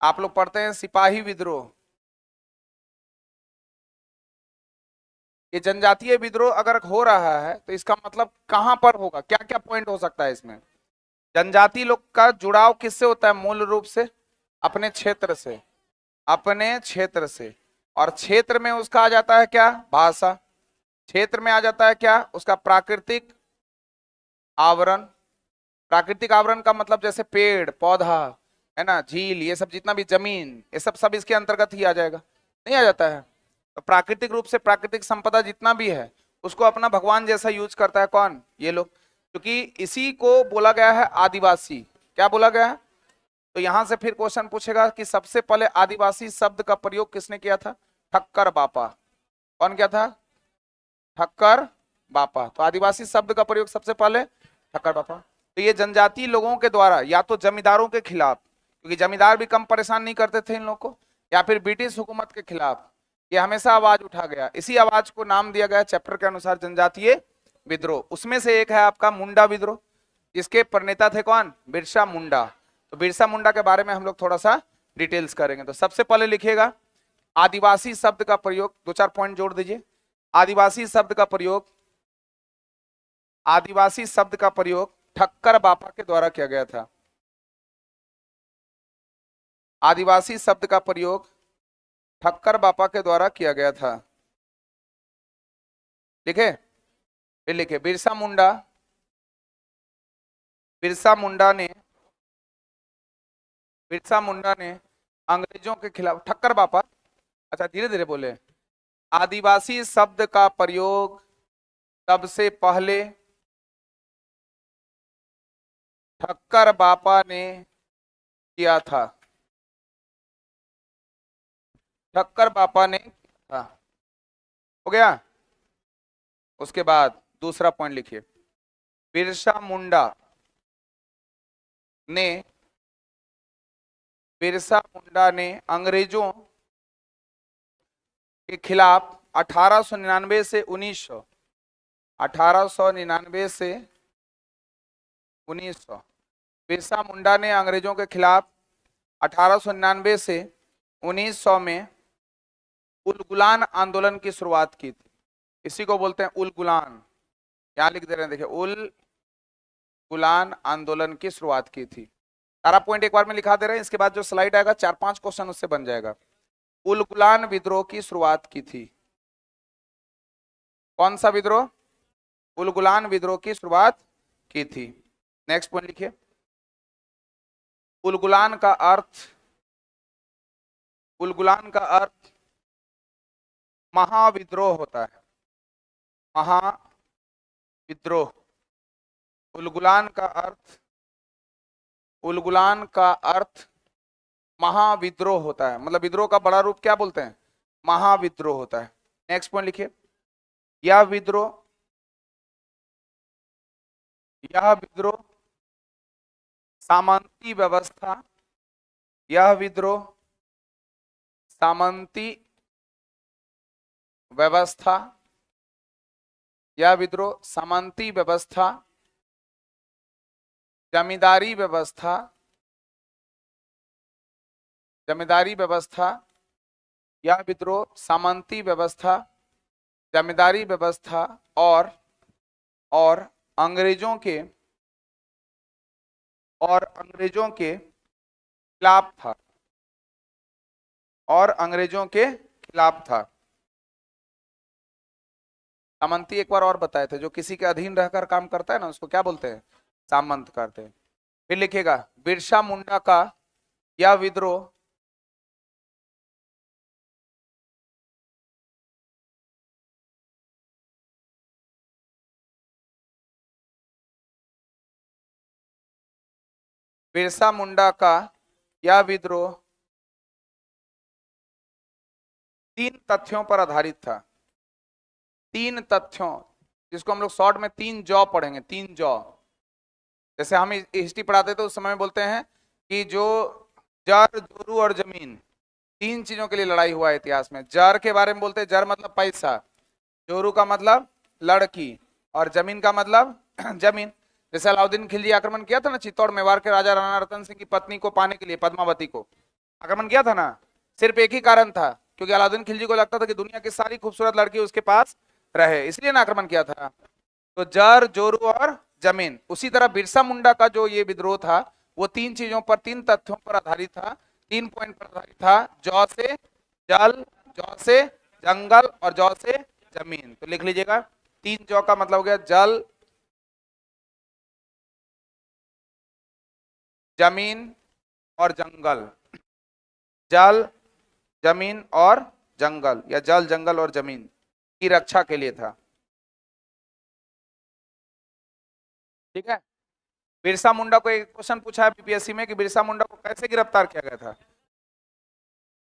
Speaker 2: आप लोग पढ़ते हैं सिपाही विद्रोह, ये जनजातीय विद्रोह अगर हो रहा है तो इसका मतलब कहां पर होगा, क्या क्या पॉइंट हो सकता है इसमें? जनजाति लोग का जुड़ाव किससे होता है? मूल रूप से अपने क्षेत्र से, अपने क्षेत्र से। और क्षेत्र में उसका आ जाता है क्या? भाषा। क्षेत्र में आ जाता है क्या? उसका प्राकृतिक आवरण। प्राकृतिक आवरण का मतलब जैसे पेड़ पौधा है ना, झील, ये सब जितना भी जमीन, ये सब इसके अंतर्गत ही आ जाएगा, नहीं आ जाता है? तो प्राकृतिक रूप से प्राकृतिक संपदा जितना भी है उसको अपना भगवान जैसा यूज करता है कौन? ये लोग। क्योंकि इसी को बोला गया है आदिवासी। क्या बोला गया है? तो यहां से फिर क्वेश्चन पूछेगा कि सबसे पहले आदिवासी शब्द का प्रयोग किसने किया था? ठक्कर बापा। कौन किया था? ठक्कर बापा। तो आदिवासी शब्द का प्रयोग सबसे पहले ठक्कर बापा। तो ये जनजातीय लोगों के द्वारा या तो जमींदारों के खिलाफ, क्योंकि जमींदार भी कम परेशान नहीं करते थे इन लोगों को, या फिर ब्रिटिश हुकूमत के खिलाफ, ये हमेशा आवाज उठा गया। इसी आवाज को नाम दिया गया चैप्टर के अनुसार जनजातीय विद्रोह। उसमें से एक है आपका मुंडा विद्रोह, जिसके प्रणेता थे कौन? बिरसा मुंडा। तो बिरसा मुंडा के बारे में हम लोग थोड़ा सा डिटेल्स करेंगे। तो सबसे पहले लिखिएगा आदिवासी शब्द का प्रयोग, दो चार पॉइंट जोड़ दीजिए। आदिवासी शब्द का प्रयोग, आदिवासी शब्द का प्रयोग ठक्कर बापा के द्वारा किया गया था। आदिवासी शब्द का प्रयोग ठक्कर बापा के द्वारा किया गया था। लिखे? फिर लिखे बिरसा मुंडा, बिरसा मुंडा ने, बिरसा मुंडा ने अंग्रेजों के खिलाफ, ठक्कर बापा, अच्छा धीरे धीरे बोले, आदिवासी शब्द का प्रयोग सबसे पहले ठक्कर बापा ने किया था। ठक्कर बापा ने था। हो गया? उसके बाद दूसरा पॉइंट लिखिए, बिरसा मुंडा ने, बिरसा मुंडा ने अंग्रेजों के खिलाफ 1899 से 1900, 1899 से 1900, बिरसा मुंडा ने अंग्रेजों के खिलाफ 1899 से 1900 में उलगुलान आंदोलन की शुरुआत की थी। इसी को बोलते हैं उलगुलान। यहां लिख दे रहे हैं, देखिए, उलगुलान आंदोलन की शुरुआत की थी। सारा पॉइंट एक बार में लिखा दे रहे हैं, इसके बाद जो स्लाइड आएगा 4-5 क्वेश्चन उससे बन जाएगा। उलगुलान विद्रोह की शुरुआत की थी। कौन सा विद्रोह? उलगुलान विद्रोह की शुरुआत की थी। नेक्स्ट पॉइंट लिखिए, उलगुलान का अर्थ, उलगुलान का अर्थ महाविद्रोह होता है। महाविद्रोह। उलगुलान का अर्थ, उलगुलान का अर्थ महाविद्रोह होता है। मतलब विद्रोह का बड़ा रूप क्या बोलते हैं? महाविद्रोह होता है। नेक्स्ट पॉइंट लिखिए, यह विद्रोह, यह विद्रोह सामंती व्यवस्था, यह विद्रोह सामंती व्यवस्था, यह विद्रोह सामंती व्यवस्था, जमींदारी व्यवस्था, जमींदारी व्यवस्था, यह विद्रोह सामंती व्यवस्था, जमींदारी व्यवस्था और अंग्रेजों के, और अंग्रेजों के खिलाफ था, और अंग्रेजों के खिलाफ था। सामंती एक बार और बताए थे, जो किसी के अधीन रहकर काम करता है ना, उसको क्या बोलते हैं? सामंत करते हैं। फिर लिखिएगा बिरसा मुंडा का या विद्रोह बिरसा मुंडा का यह विद्रोह 3 तथ्यों पर आधारित था। 3 तथ्यों, जिसको हम लोग शॉर्ट में 3 जॉ पढ़ेंगे। 3 जॉ, जैसे हम हिस्ट्री पढ़ाते थे उस समय में बोलते हैं कि जो जर, जोरू और जमीन, 3 चीजों के लिए लड़ाई हुआ है इतिहास में। जर के बारे में बोलते हैं, जर मतलब पैसा, जोरू का मतलब लड़की, और जमीन का मतलब जमीन। जैसे अलाउद्दीन खिलजी आक्रमण किया था ना चित्तौड़, मेवाड़ के राजा राणा रतन सिंह की पत्नी को पाने के लिए, पद्मावती को आक्रमण किया था ना। सिर्फ एक ही कारण था, क्योंकि अलाउद्दीन खिलजी को लगता था कि दुनिया की सारी खूबसूरत लड़की उसके पास रहे, इसलिए ना आक्रमण किया था। तो जर, जोरू और जमीन। उसी तरह बिरसा मुंडा का जो ये विद्रोह था वो 3 चीजों पर, 3 तथ्यों पर आधारित था, 3 पॉइंट पर आधारित था। जौ से जल, जौ से जंगल और जौ से जमीन। तो लिख लीजिएगा, 3 जौ का मतलब हो गया जल, जमीन और जंगल। जल, जमीन और जंगल, या जल, जंगल और जमीन की रक्षा के लिए था। ठीक है। बिरसा मुंडा को एक क्वेश्चन पूछा है बीपीएससी में कि बिरसा मुंडा को कैसे गिरफ्तार किया गया था?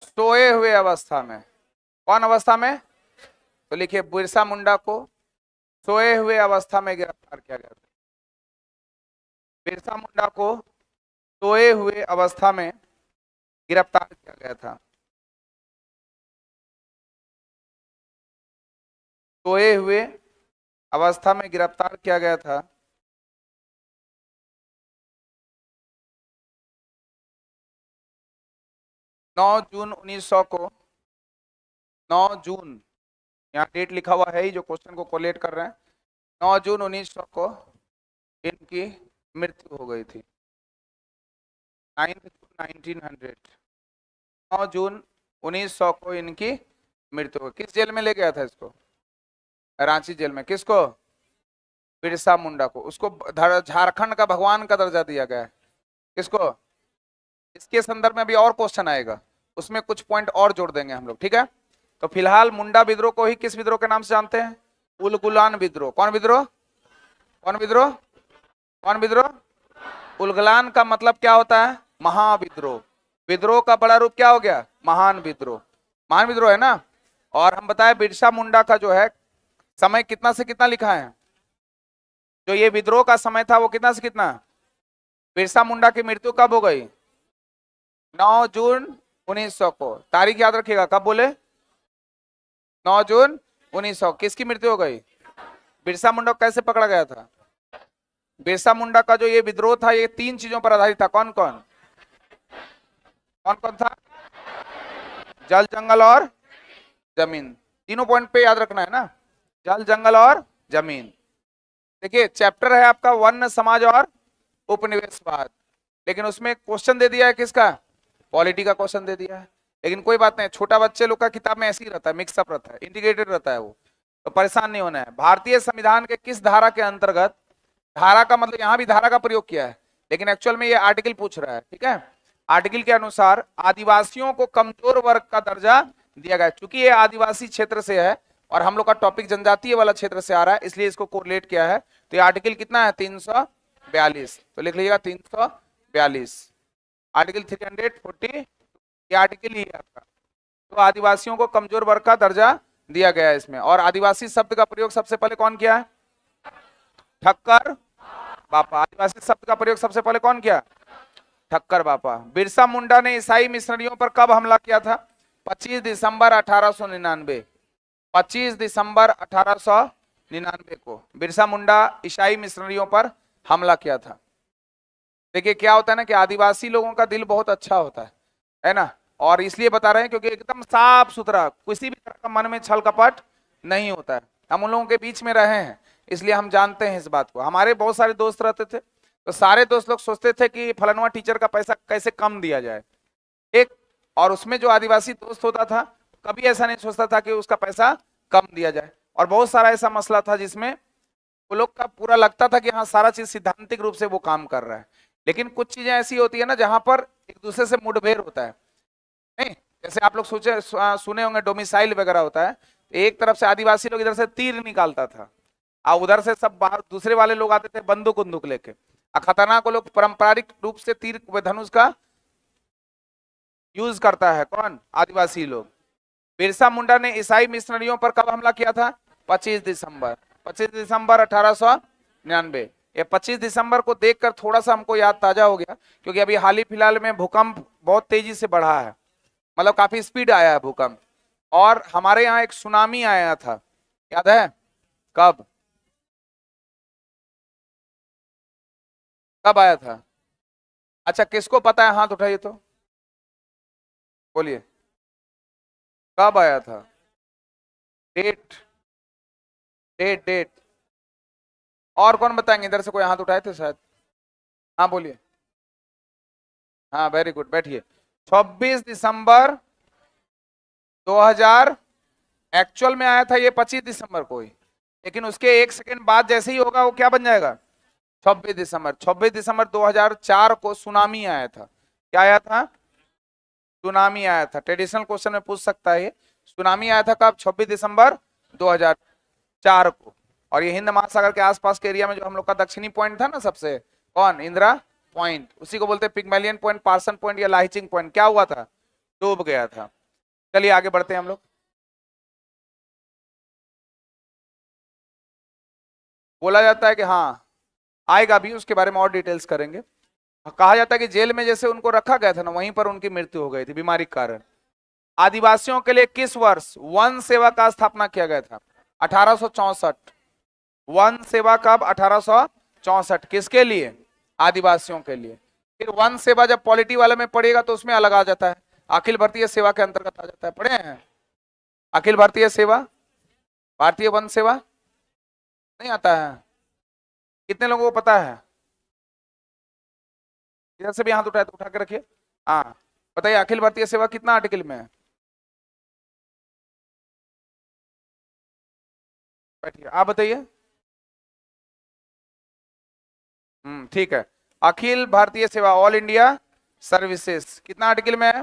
Speaker 2: सोए हुए अवस्था में। कौन अवस्था में? तो लिखिए, बिरसा मुंडा को सोए हुए अवस्था में गिरफ्तार किया गया था। बिरसा मुंडा को सोए हुए अवस्था में गिरफ्तार किया गया था। सोए हुए अवस्था में गिरफ्तार किया गया था। नौ जून 1900 को, 9 जून, यहाँ डेट लिखा हुआ है ही जो क्वेश्चन को कोलेट कर रहे हैं, 9 जून 1900 को इनकी मृत्यु हो गई थी। 9 जून 1900, 9 जून 1900 को इनकी मृत्यु हो गई। किस जेल में ले गया था इसको? रांची जेल में। किसको? बिरसा मुंडा को। उसको झारखंड का भगवान का दर्जा दिया गया है। किसको? इसके संदर्भ में भी और क्वेश्चन आएगा, उसमें कुछ पॉइंट और जोड़ देंगे हम लोग। ठीक है। तो फिलहाल मुंडा विद्रोह को ही किस विद्रोह के नाम से जानते हैं? उलगुलान विद्रोह। कौन विद्रोह? कौन विद्रोह? कौन विद्रोह? उलगुलान का मतलब क्या होता है? महाविद्रोह। विद्रोह का बड़ा रूप क्या हो गया? महान विद्रोह। महान विद्रोह है ना। और हम बताए बिरसा मुंडा का जो है समय कितना से कितना लिखा है? जो ये विद्रोह का समय था वो कितना से कितना? बिरसा मुंडा की मृत्यु कब हो गई? 9 जून 1900 को। तारीख याद रखिएगा, कब बोले? 9 जून 1900। किसकी मृत्यु हो गई? बिरसा मुंडा को कैसे पकड़ा गया था? बिरसा मुंडा का जो ये विद्रोह था ये 3 चीजों पर आधारित था। कौन कौन? कौन कौन था? जल, जंगल और जमीन। तीनों पॉइंट पे याद रखना है ना, जल, जंगल और जमीन। देखिए चैप्टर है आपका वन्य समाज और उपनिवेशवाद, लेकिन उसमें क्वेश्चन दे दिया है किसका? पॉलिटी का क्वेश्चन दे दिया है। लेकिन कोई बात नहीं, छोटा बच्चे लोग का किताब में ऐसे ही रहता है, मिक्सअप रहता है, इंटीग्रेटेड रहता है वो, तो परेशान नहीं होना है। भारतीय संविधान के किस धारा के अंतर्गत, धारा का मतलब यहाँ भी धारा का प्रयोग किया है, लेकिन एक्चुअल में ये आर्टिकल पूछ रहा है। ठीक है। आर्टिकल के अनुसार आदिवासियों को कमजोर वर्ग का दर्जा दिया गया। चूंकि ये आदिवासी क्षेत्र से है और हम लोग का टॉपिक जनजातीय वाला क्षेत्र से आ रहा है, इसलिए इसको कोरिलेट किया है। तो ये आर्टिकल कितना है? 342। तो लिख लीजिएगा 342, आर्टिकल 340, ये आर्टिकल ही है आपका। तो आदिवासियों को कमजोर वर्ग का दर्जा दिया गया है इसमें। और आदिवासी शब्द का प्रयोग सबसे पहले कौन किया है? ठक्कर बापा। आदिवासी शब्द का प्रयोग सबसे पहले कौन किया? ठक्कर बापा। बिरसा मुंडा ने ईसाई मिशनरियों पर कब हमला किया था? 25 दिसंबर 1899। 25 दिसंबर 1899 को बिरसा मुंडा ईसाई मिशनरियों पर हमला किया था। देखिए क्या होता है ना कि आदिवासी लोगों का दिल बहुत अच्छा होता है ना, और इसलिए बता रहे हैं क्योंकि एकदम साफ सुथरा, किसी भी तरह का मन में छल कपट नहीं होता है। हम उन लोगों के बीच में रहे हैं इसलिए हम जानते हैं इस बात को। हमारे बहुत सारे दोस्त रहते थे, तो सारे दोस्त लोग सोचते थे कि फलानवा टीचर का पैसा कैसे कम दिया जाए, एक, और उसमें जो आदिवासी दोस्त होता था कभी ऐसा नहीं सोचता था कि उसका पैसा कम दिया जाए। और बहुत सारा ऐसा मसला था जिसमें वो लोग का पूरा लगता था कि हाँ सारा चीज सिद्धांतिक रूप से वो काम कर रहा है। लेकिन कुछ चीजें ऐसी होती है ना जहां पर एक दूसरे से मुठभेड़ होता है, नहीं? जैसे आप लोग सुने होंगे डोमिसाइल वगैरह होता है, एक तरफ से आदिवासी लोग इधर से तीर निकालता था और उधर से सब बाहर दूसरे वाले लोग आते थे बंदूक बंदूक लेके। खतरनाक लोग पारंपरिक रूप से तीर व धनुष का यूज करता है, कौन? आदिवासी लोग। बिरसा मुंडा ने ईसाई मिशनरियों पर कब हमला किया था? 25 दिसंबर 25 दिसंबर 1899। ये 25 दिसंबर को देखकर थोड़ा सा हमको याद ताजा हो गया, क्योंकि अभी हाल ही फिलहाल में भूकंप बहुत तेजी से बढ़ा है, मतलब काफी स्पीड आया है भूकंप। और हमारे यहाँ एक सुनामी आया था, याद है? कब कब आया था? अच्छा, किसको पता है? हाथ उठाइए तो बोलिए, कब आया था? Date date date. और कौन बताएंगे? इधर से कोई हाथ उठाए थे शायद। हाँ बोलिए। हाँ वेरी गुड, बैठिए। 26 दिसंबर 2000 एक्चुअल में आया था ये 25 दिसंबर को ही, लेकिन उसके एक सेकंड बाद जैसे ही होगा वो क्या बन जाएगा? 26 दिसंबर। 26 दिसंबर 2004 को सुनामी आया था। क्या आया था? सुनामी आया था। ट्रेडिशनल क्वेश्चन में पूछ सकता है ये। सुनामी आया था कब? 26 दिसंबर 2004 को। और ये हिंद महासागर के आसपास के एरिया में जो हम लोग का दक्षिणी पॉइंट था ना सबसे, कौन? इंदिरा पॉइंट, उसी को बोलते हैं पिग्मेलियन पॉइंट, पार्सन पॉइंट या लाइचिंग पॉइंट। क्या हुआ था? डूब गया था। चलिए आगे बढ़ते हैं हम लोग। बोला जाता है कि हाँ आएगा भी, उसके बारे में और डिटेल्स करेंगे। कहा जाता है कि जेल में जैसे उनको रखा गया था ना, वहीं पर उनकी मृत्यु हो गई थी बीमारी के कारण। आदिवासियों के लिए किस वर्ष वन सेवा का स्थापना किया गया था? 1864। वन सेवा कब? 1864। किसके लिए? आदिवासियों के लिए। फिर वन सेवा जब पॉलिटी वाले में पड़ेगा तो उसमें अलग आ जाता है, अखिल भारतीय सेवा के अंतर्गत आ जाता है। पढ़े हैं अखिल भारतीय सेवा? भारतीय वन सेवा नहीं आता है? कितने लोगों को पता है? इधर से भी हाथ उठाए तो उठा के रखिए। हाँ बताइए, अखिल भारतीय सेवा कितना आर्टिकल में है? बैठिए, आप बताइए। ठीक है। अखिल भारतीय सेवा, ऑल इंडिया सर्विसेज कितना आर्टिकल में है?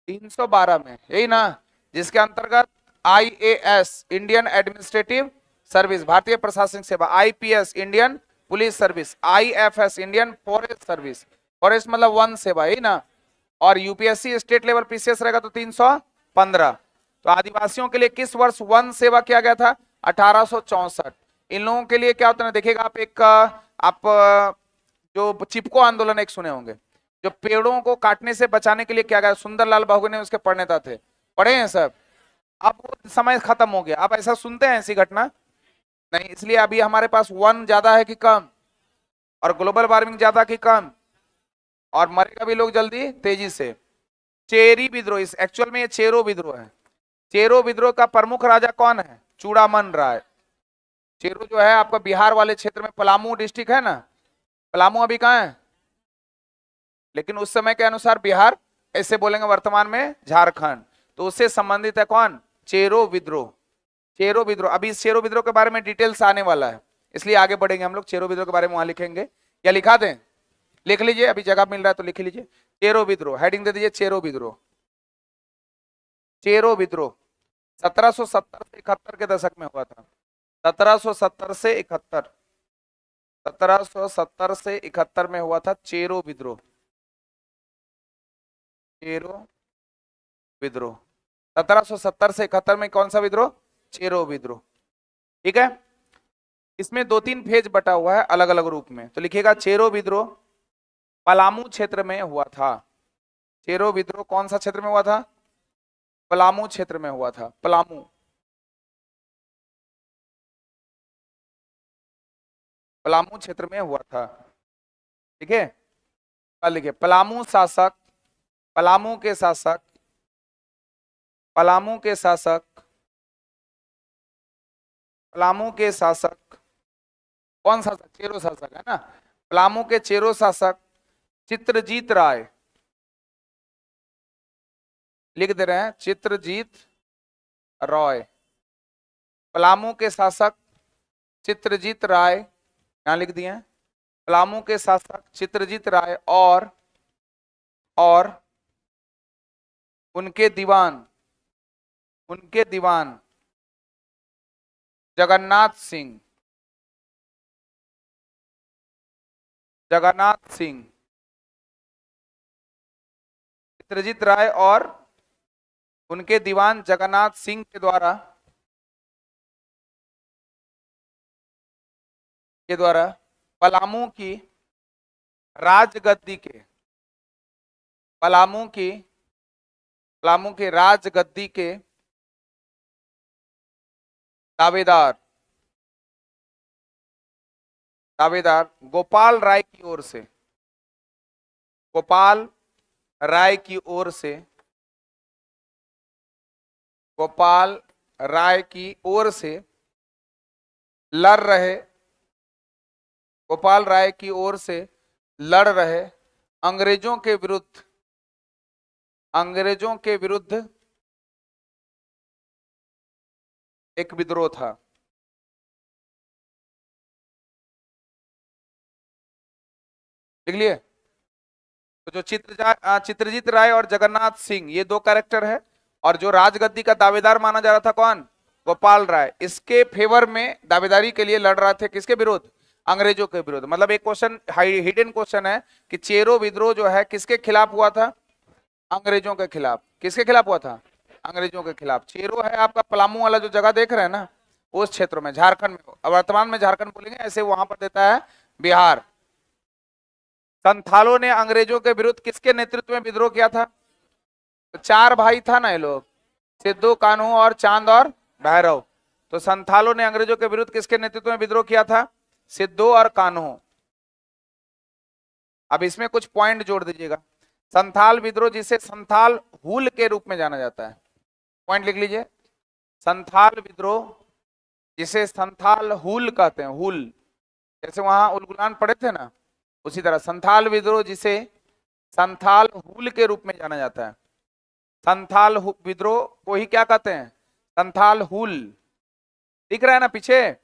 Speaker 2: 312 में, यही ना? जिसके अंतर्गत आईएएस इंडियन एडमिनिस्ट्रेटिव सर्विस, भारतीय प्रशासनिक सेवा, IPS Indian police service, IFS Indian forest service, forest मतलब वन सेवा, यही ना? और यूपीएससी स्टेट लेवल पीसीएस रहेगा तो 315। तो आदिवासियों के लिए किस वर्ष वन सेवा किया गया था? 1864। इन लोगों के लिए क्या होता है देखिएगा आप, एक आप जो चिपको आंदोलन एक सुने होंगे, जो पेड़ों को काटने से बचाने के लिए क्या गया, सुंदरलाल बहुगुणे उसके प्रणेता थे, पढ़े हैं सब। अब वो समय खत्म हो गया, अब ऐसा सुनते हैं ऐसी घटना नहीं, इसलिए अभी हमारे पास वन ज्यादा है कि कम? और ग्लोबल वार्मिंग ज्यादा कि कम? और मरेगा भी लोग जल्दी तेजी से। चेरी विद्रोह, इस एक्चुअल में ये चेरो विद्रोह है। चेरो विद्रोह का प्रमुख राजा कौन है? चूड़ामन राय। चेरो जो है आपका बिहार वाले क्षेत्र में, पलामू डिस्ट्रिक्ट है ना, पलामू अभी कहाँ है? लेकिन उस समय के अनुसार बिहार, ऐसे बोलेंगे वर्तमान में झारखंड, तो उससे संबंधित है कौन? चेरो विद्रोह। चेरो विद्रोह, अभी इस चेरो विद्रोह के बारे में डिटेल्स आने वाला है, इसलिए आगे बढ़ेंगे हम लोग। चेरो विद्रोह के बारे में वहां लिखेंगे, या लिखा दें? लिख लीजिए, अभी जगह मिल रहा है तो लिख लीजिए। चेरो विद्रोह, हेडिंग दे दीजिए चेरो विद्रोह। चेरो विद्रोह 1770 से 71 के दशक में हुआ था। 1770 से 71, 1770 से 71 में हुआ था चेरो विद्रोह। चेरो विद्रोह 1770 से 71 में कौन सा विद्रोह? चेरो विद्रोह। ठीक है, इसमें 2-3 फेज बटा हुआ है अलग अलग रूप में, तो लिखिएगा चेरो विद्रोह पलामू क्षेत्र में हुआ था। चेरो विद्रोह कौन सा क्षेत्र में हुआ था? पलामू क्षेत्र में हुआ था। पलामू, पलामू क्षेत्र में हुआ था। ठीक है, लिखिए पलामू शासक, पलामू के शासक, पलामू के शासक, पलामू के शासक कौन शासक? चेरो शासक है ना। पलामू के चेरो शासक चित्रजीत राय, लिख दे रहे हैं चित्रजीत रॉय। पलामू के शासक चित्रजीत राय, यहां लिख दिए। पलामू के शासक चित्रजीत राय और उनके दीवान जगन्नाथ सिंह चित्रजीत राय और उनके दीवान जगन्नाथ सिंह के द्वारा पलामू की राजगद्दी के दावेदार गोपाल राय की ओर से लड़ रहे अंग्रेजों के विरुद्ध एक विद्रोह था। लिख लिए? तो जो चित्रजीत राय और जगन्नाथ सिंह ये दो कैरेक्टर है, और जो राजगद्दी का दावेदार माना जा रहा था कौन? गोपाल राय। इसके फेवर में दावेदारी के लिए लड़ रहे थे, किसके विरुद्ध? अंग्रेजों के विरुद्ध। मतलब एक क्वेश्चन हिडन क्वेश्चन है कि चेरो विद्रोह जो है किसके खिलाफ हुआ था? अंग्रेजों के खिलाफ। किसके खिलाफ हुआ था? अंग्रेजों के खिलाफ। चेरो है आपका पलामू वाला जो जगह देख रहे हैं ना, उस क्षेत्र में, झारखंड में। अब वर्तमान में झारखंड बोलेंगे, ऐसे वहां पर देता है बिहार। संथालों ने अंग्रेजों के विरुद्ध किसके नेतृत्व में विद्रोह किया था? तो चार भाई था ना ये लोग, सिद्धू, कान्हू और चांद और भैरव। तो संथालों ने अंग्रेजों के विरुद्ध किसके नेतृत्व में विद्रोह किया था? सिद्धू और कान्हू। अब इसमें कुछ पॉइंट जोड़ दीजिएगा। संथाल विद्रोह जिसे संथाल हुल के रूप में जाना जाता है, पॉइंट लिख लीजिए। संथाल विद्रोह जिसे संथाल हुल कहते हैं, हुल, जैसे वहां उलगुलान पड़े थे ना, उसी तरह संथाल विद्रोह जिसे संथाल हुल के रूप में जाना जाता है। संथाल विद्रोह को ही क्या कहते हैं? संथाल हुल। दिख रहा है ना पीछे,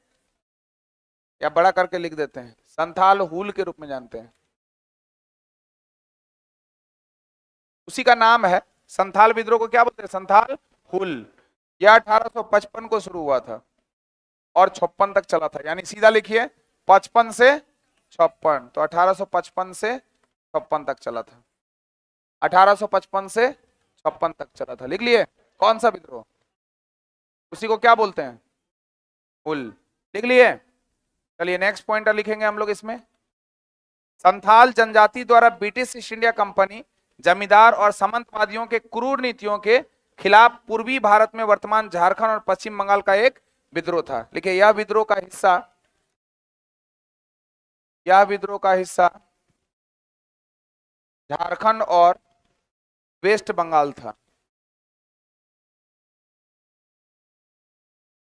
Speaker 2: या बड़ा करके लिख देते हैं? संथाल हुल के रूप में जानते हैं, उसी का नाम है। संथाल विद्रोह को क्या बोलते हैं? संथाल हुल। यह 1855 को शुरू हुआ था और 56 तक चला था, यानी सीधा लिखिए 55 से 56। तो 1855 से 56 तक चला था, 1855 से 56 तक चला था। लिख लिए? कौन सा विद्रोह? उसी को क्या बोलते हैं? हुल। लिख लिए? चलिए नेक्स्ट पॉइंट लिखेंगे हम लोग इसमें। संथाल जनजाति द्वारा ब्रिटिश ईस्ट इंडिया कंपनी, जमींदार और सामंतवादियों के क्रूर नीतियों के खिलाफ पूर्वी भारत में वर्तमान झारखंड और पश्चिम बंगाल का एक विद्रोह था। लिखिए, यह विद्रोह का हिस्सा झारखंड और वेस्ट बंगाल था।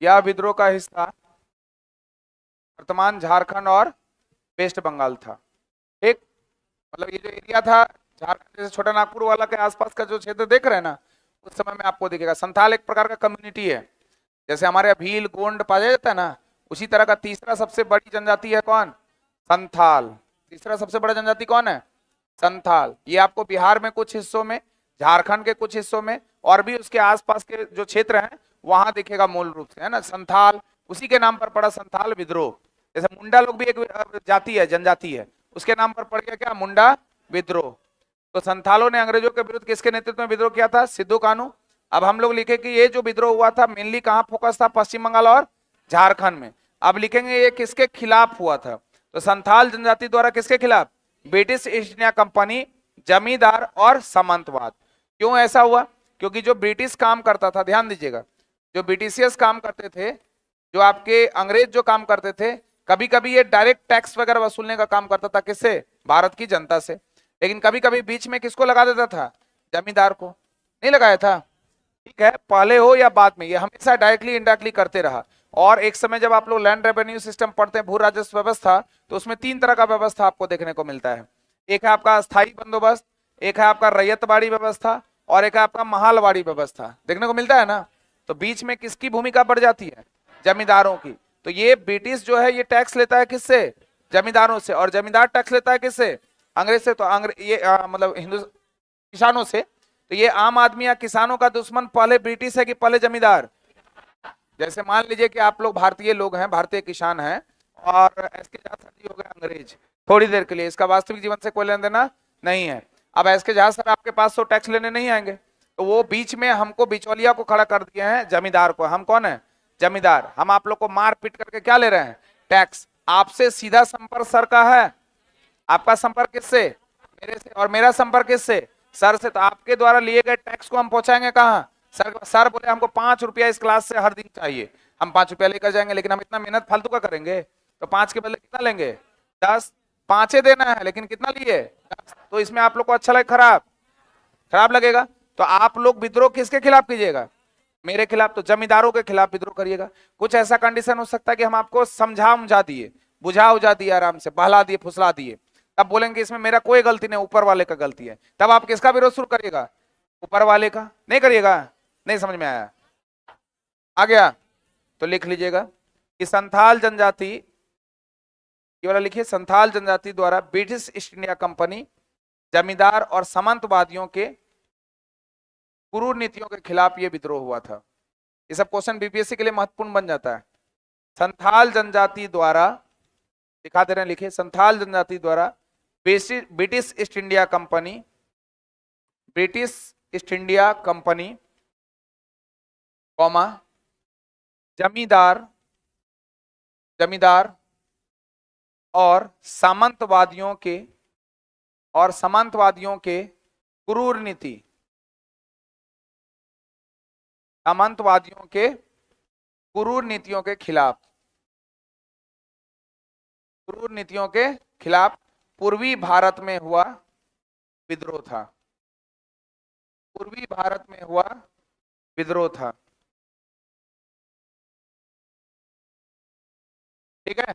Speaker 2: यह विद्रोह का हिस्सा वर्तमान झारखंड और वेस्ट बंगाल था। ठीक, मतलब ये जो एरिया था झारखंड, जैसे छोटा नागपुर वाला के आसपास का जो क्षेत्र देख रहे हैं ना, उस समय में आपको दिखेगा। संथाल एक प्रकार का कम्युनिटी है, जैसे हमारे यहाँ भील, गोंड पाया जाता है ना, उसी तरह का तीसरा सबसे बड़ी जनजाति है कौन? संथाल। तीसरा सबसे बड़ा जनजाति कौन है? संथाल। ये आपको बिहार में कुछ हिस्सों में, झारखंड के कुछ हिस्सों में, और भी उसके आसपास के जो क्षेत्र हैं वहां दिखेगा मूल रूप से, है ना। संथाल उसी के नाम पर पड़ा संथाल विद्रोह। जैसे मुंडा लोग भी एक जाति है, जनजाति है, उसके नाम पर पड़ गया क्या? मुंडा विद्रोह। तो संथालों ने अंग्रेजों के विरुद्ध किसके नेतृत्व में विद्रोह किया था? सिद्धू कान्हू। अब हम लोग लिखे कि ये जो विद्रोह हुआ था मेनली कहां फोकस था? पश्चिम बंगाल और झारखंड में। अब लिखेंगे ये किसके खिलाफ हुआ था? तो संथाल जनजाति द्वारा किसके खिलाफ? ब्रिटिश ईस्ट इंडिया कंपनी, जमींदार और सामंतवाद। क्यों ऐसा हुआ? क्योंकि जो ब्रिटिश काम करता था, ध्यान दीजिएगा, जो ब्रिटिशियस काम करते थे, जो आपके अंग्रेज जो काम करते थे, कभी कभी ये डायरेक्ट टैक्स वगैरह वसूलने का काम करता था, किससे? भारत की जनता से। लेकिन कभी कभी बीच में किसको लगा देता था? जमींदार को। नहीं लगाया था? ठीक है, पहले हो या बाद में, ये हमेशा डायरेक्टली इनडायरेक्टली करते रहा। और एक समय जब आप लोग लैंड रेवेन्यू सिस्टम पढ़ते हैं, भू राजस्व व्यवस्था, तो उसमें 3 तरह का व्यवस्था आपको देखने को मिलता है। एक है आपका अस्थायी बंदोबस्त, एक है आपका रैयतवाड़ी व्यवस्था, और एक है आपका महालवाड़ी व्यवस्था। देखने को मिलता है ना। तो बीच में किसकी भूमिका बढ़ जाती है? जमींदारों की। तो ये ब्रिटिश जो है ये टैक्स लेता है किससे? जमींदारों से, और जमींदार टैक्स लेता है किससे? अंग्रेज से। तो अंग्रेज ये मतलब हिंदू किसानों से। तो ये आम आदमी या किसानों का दुश्मन पहले ब्रिटिश है कि पहले जमींदार? जैसे मान लीजिए कि आप लोग भारतीय लोग हैं, भारतीय किसान हैं, और एसके झा सर जी हो गए अंग्रेज थोड़ी देर के लिए, इसका वास्तविक जीवन से कोई लेना देना नहीं है। अब एसके झा सर आपके पास तो टैक्स लेने नहीं आएंगे, तो वो बीच में हमको बिचौलिया को खड़ा कर दिए हैं, जमींदार को। हम कौन है? जमींदार। हम आप लोग को मार पीट करके क्या ले रहे हैं? टैक्स। आपसे सीधा संपर्क सर का है। आपका संपर्क किससे? मेरे से। और मेरा संपर्क किससे? सर से। तो आपके द्वारा लिए गए टैक्स को हम पहुंचाएंगे कहाँ? सर बोले हमको 5 रुपया इस क्लास से हर दिन चाहिए, हम 5 रुपया लेकर जाएंगे, लेकिन हम इतना मेहनत फालतू का करेंगे, तो 5 के बदले कितना लेंगे? 10। 5 देना है, लेकिन कितना लिए? 10। तो इसमें आप लोग को अच्छा लगे? खराब लगेगा। तो आप लोग विद्रोह किसके खिलाफ कीजिएगा? मेरे खिलाफ। तो जमींदारों के खिलाफ विद्रोह करिएगा। कुछ ऐसा कंडीशन हो सकता है कि हम आपको समझा दिए, बुझा दिए, आराम से बहला दिए, फुसला दिए, तब बोलेंगे इसमें मेरा कोई गलती नहीं, ऊपर वाले का गलती है। तब आप किसका विरोध शुरू करिएगा? ऊपर वाले का। नहीं करिएगा? नहीं समझ में आया? आ गया? तो लिख लीजिएगा कि संथाल जनजाति, ये वाला लिखिए, संथाल जनजाति द्वारा ब्रिटिश ईस्ट इंडिया कंपनी, जमींदार और सामंतवादियों के क्रूर नीतियों के खिलाफ ये विद्रोह हुआ था। ये सब क्वेश्चन बीपीएससी के लिए महत्वपूर्ण बन जाता है। संथाल जनजाति द्वारा, दिखा दे रहे हैं, लिखिए, संथाल जनजाति द्वारा British east India company, British east India company, comma, जमींदार और सामंतवादियों के क्रूर नीति, सामंतवादियों के क्रूर नीतियों के खिलाफ, क्रूर नीतियों के खिलाफ पूर्वी भारत में हुआ विद्रोह था। पूर्वी भारत में हुआ विद्रोह था। ठीक है।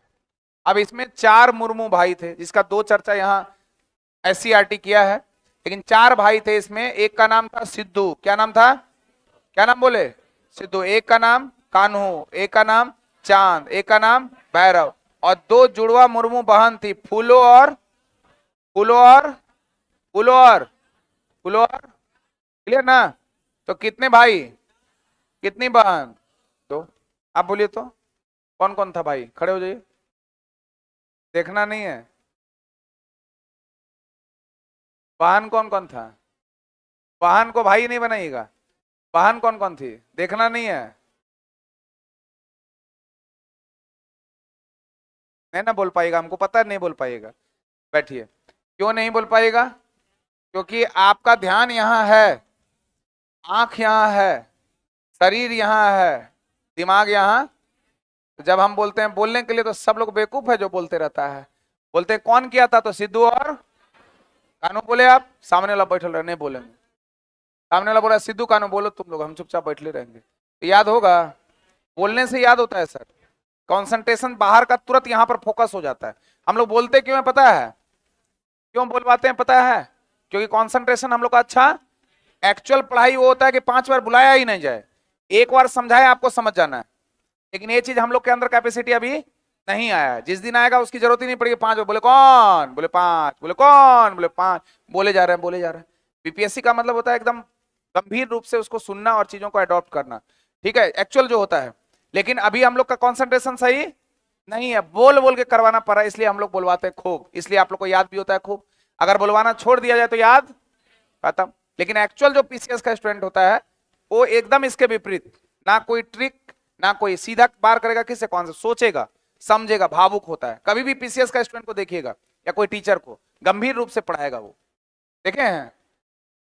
Speaker 2: अब इसमें 4 मुर्मू भाई थे, जिसका 2 चर्चा यहाँ एससीईआरटी किया है, लेकिन 4 भाई थे इसमें। एक का नाम था सिद्धू। क्या नाम था? क्या नाम बोले? सिद्धू। एक का नाम कान्हू, एक का नाम चांद, एक का नाम भैरव, और 2 जुड़वा मुर्मू बहन थी, फूलो और क्लियर ना? तो कितने भाई, कितनी बहन? 2। आप बोलिए तो कौन कौन था भाई? खड़े हो जाइए, देखना नहीं है। बहन कौन कौन था? बहन को भाई नहीं बनाइएगा। बहन कौन कौन थी? देखना नहीं है। नहीं ना बोल पाएगा, हमको पता है नहीं बोल पाएगा। बैठिए। क्यों नहीं बोल पाएगा? क्योंकि आपका ध्यान यहाँ है, आंख यहाँ है, शरीर यहाँ है, दिमाग यहाँ। तो जब हम बोलते हैं बोलने के लिए, तो सब लोग बेवकूफ है जो बोलते रहता है। बोलते हैं कौन किया था? तो सिद्धू और कानू बोले। आप सामने वाला बैठल रहे, नहीं बोलेंगे। सामने वाला बोला सिद्धू कानू बोलो तुम लोग, हम चुपचाप बैठले रहेंगे। तो याद होगा, बोलने से याद होता है सर। कंसंट्रेशन बाहर का तुरंत यहाँ पर फोकस हो जाता है। हम लोग बोलते क्यों है पता है? क्यों बोलवाते हैं पता है? क्योंकि कंसंट्रेशन हम लोग का अच्छा। एक्चुअल पढ़ाई वो होता है कि 5 बार बुलाया ही नहीं जाए, एक बार समझाए आपको समझ जाना है। लेकिन ये चीज हम लोग के अंदर कैपेसिटी अभी नहीं आया है। जिस दिन आएगा उसकी जरूरत ही नहीं पड़ेगी। 5 बार बोले कौन, बोले 5, बोले कौन, बोले 5, बोले जा रहे हैं। बीपीएससी का मतलब होता है एकदम गंभीर रूप से उसको सुनना और चीजों को अडॉप्ट करना। ठीक है, एक्चुअल जो होता है। लेकिन अभी हम लोग का कॉन्सेंट्रेशन सही नहीं है, बोल बोल के करवाना पड़ा, इसलिए हम लोग बुलवाते हैं खूब, इसलिए आप लोग को याद भी होता है खूब। अगर बुलवाना छोड़ दिया जाए तो याद खत्म। लेकिन एक्चुअल जो पीसीएस का स्टूडेंट होता है वो एकदम इसके विपरीत, ना कोई ट्रिक, ना कोई सीधा बार करेगा, किससे कौन सोचेगा, समझेगा, भावुक होता है। कभी भी पीसीएस का स्टूडेंट को देखिएगा या कोई टीचर को, गंभीर रूप से पढ़ाएगा वो। देखे हैं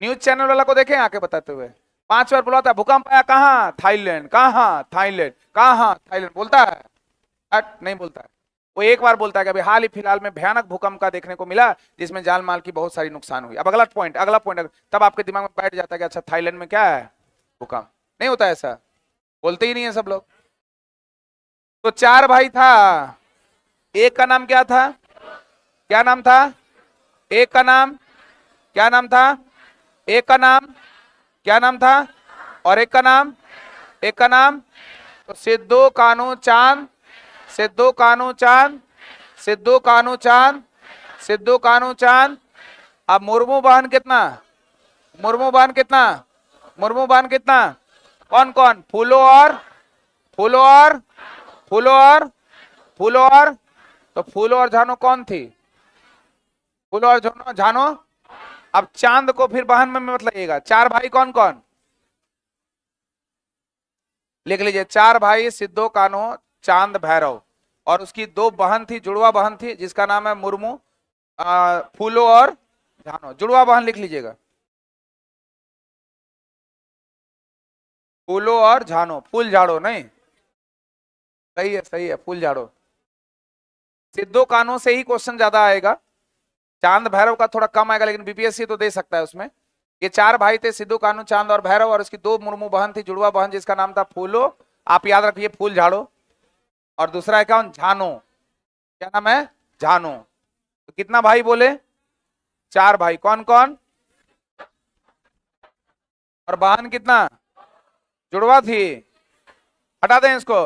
Speaker 2: न्यूज चैनल वाला को, देखे आके बताते हुए 5 बार बुलाता है, भूकंप आया कहाँ? थाईलैंड। कहाँ? थाईलैंड। कहाँ? थाईलैंड। बोलता है? नहीं बोलता है। वो एक बार बोलता है कि अभी हाल ही फिलहाल में भयानक भूकंप का देखने को मिला, जिसमें जान माल की बहुत सारी नुकसान हुई। अब अगला पॉइंट, तब आपके दिमाग में बैठ जाता है कि अच्छा थाईलैंड में क्या है? भूकंप। नहीं होता ऐसा, बोलते ही नहीं है सब लोग। तो 4 भाई था, एक का नाम क्या था? क्या नाम था? एक का नाम क्या नाम था? एक का नाम क्या नाम था? और एक का नाम तो सिद्धू कानू चांद, सिद्धू कानू चांद, सिद्धू कान्हू चांद, सिद्धू कान्हू चांद। अब मुर्मू बहन कितना, मुर्मू बहन कितना, मुर्मू बहन कितना, कौन कौन, फूलो और, फूलो और, फूलो और, फूलो और, तो फूलो और झानो कौन थी, फूलो और झानो, झानो। अब चांद को फिर बहन में मत लगेगा। चार भाई कौन कौन, लिख लीजिए, चार भाई सिद्धो कान्हो चांद भैरव, और उसकी दो बहन थी, जुड़वा बहन थी, जिसका नाम है मुर्मू, फूलो और झानो। जुड़वा बहन लिख लीजिएगा, फूलो और झानो, फूल झाड़ो नहीं, सही है सही है, फूल झाड़ो। सिद्धो कान्हो से ही क्वेश्चन ज्यादा आएगा, चांद भैरव का थोड़ा कम आएगा, लेकिन बीपीएससी तो दे सकता है उसमें। ये चार भाई थे, सिद्धू कान्हू चांद और भैरव, और उसकी दो मुर्मू बहन थी, जुड़वा बहन, जिसका नाम था फूलो, आप याद रखिए, फूल झाड़ो। और दूसरा है कौन, झानो, क्या नाम है, झानो। तो कितना भाई बोले, चार भाई, कौन कौन, और बहन कितना, जुड़वा थी, हटा दें इसको।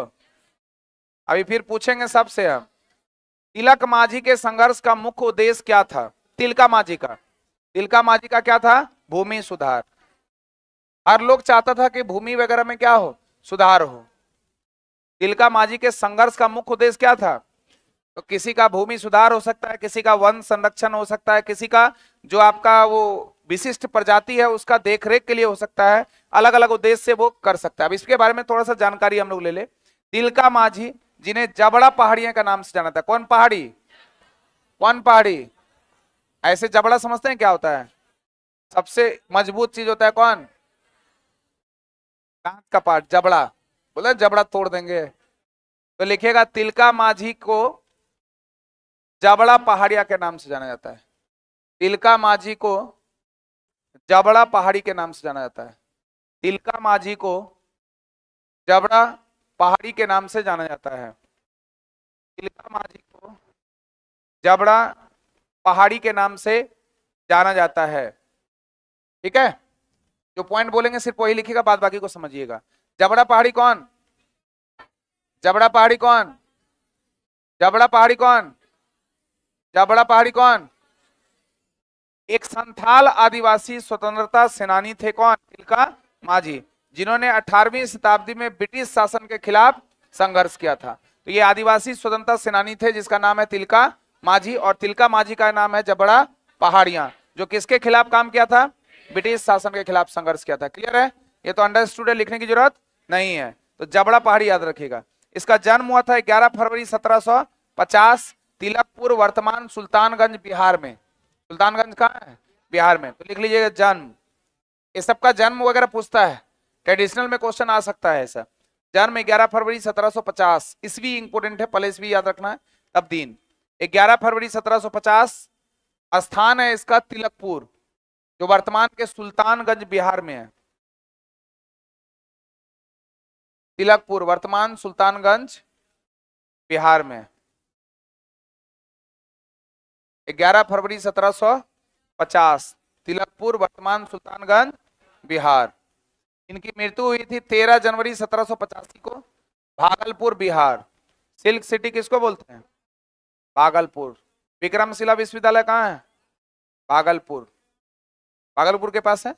Speaker 2: अभी फिर पूछेंगे सबसे हम, तिलक माझी के संघर्ष का मुख्य उद्देश्य क्या था, तिलका माझी का, तिलका माझी का क्या था, भूमि सुधार। हर लोग चाहता था कि भूमि वगैरह में क्या हो, सुधार हो। तिलका माझी के संघर्ष का मुख्य उद्देश्य क्या था, तो किसी का भूमि सुधार हो सकता है, किसी का वन संरक्षण हो सकता है, किसी का जो आपका वो विशिष्ट प्रजाति है उसका देखरेख के लिए हो सकता है, अलग अलग उद्देश्य से वो कर सकता है। अब इसके बारे में थोड़ा सा जानकारी हम लोग ले ले। तिलका माझी, जिन्हें जबड़ा पहाड़ियां का नाम से जाना था, कौन पहाड़ी, कौन पहाड़ी, ऐसे जबड़ा समझते हैं क्या होता है, सबसे मजबूत चीज होता है कौन, दांत का पार्ट, जबड़ा, बोले जबड़ा तोड़ देंगे, तो लिखिएगा तिलका माझी को जबड़ा पहाड़िया के नाम से जाना जाता है, तिलका माझी को जबड़ा पहाड़ी के नाम से जाना जाता है, तिलका माझी को जबड़ा पहाड़ी के नाम से जाना जाता है, तिलका माझी को जबड़ा पहाड़ी के नाम से जाना जाता है। ठीक है, जो पॉइंट बोलेंगे सिर्फ वही लिखिएगा, बाद बाकी को समझिएगा। जबड़ा पहाड़ी कौन, जबड़ा पहाड़ी कौन, जबड़ा पहाड़ी कौन, जबड़ा पहाड़ी कौन, एक संथाल आदिवासी स्वतंत्रता सेनानी थे, कौन, तिलका माझी, जिन्होंने 18वीं शताब्दी में ब्रिटिश शासन के खिलाफ संघर्ष किया था। तो ये आदिवासी स्वतंत्रता सेनानी थे, जिसका नाम है तिलका माझी, और तिलका माझी का नाम है जबड़ा पहाड़ियां, जो किसके खिलाफ काम किया था, ब्रिटिश शासन के खिलाफ संघर्ष किया था। क्लियर है, ये तो अंडरस्टूड है, लिखने की जरूरत नहीं है। तो जबड़ा पहाड़ी याद रखिएगा। इसका जन्म हुआ था 11 फरवरी 1750 तिलकपुर, वर्तमान सुल्तानगंज बिहार में। सुल्तानगंज कहाँ है, बिहार में, तो लिख लीजिएगा जन्म। ये सबका जन्म वगैरह पूछता है, ट्रेडिशनल में क्वेश्चन आ सकता है ऐसा। जन्म 11 फरवरी 1750, ईस्वी इंपोर्टेंट है, पहले ईस्वी याद रखना है तब दिन। 11 फरवरी 1750, स्थान है इसका तिलकपुर, जो वर्तमान के सुल्तानगंज बिहार में है। तिलकपुर वर्तमान सुल्तानगंज बिहार में, 11 फरवरी 1750, तिलकपुर वर्तमान सुल्तानगंज बिहार। इनकी मृत्यु हुई थी 13 जनवरी 1785 को, भागलपुर बिहार। सिल्क सिटी किसको बोलते हैं, भागलपुर। विक्रमशिला विश्वविद्यालय कहाँ है, भागलपुर, भागलपुर के पास है।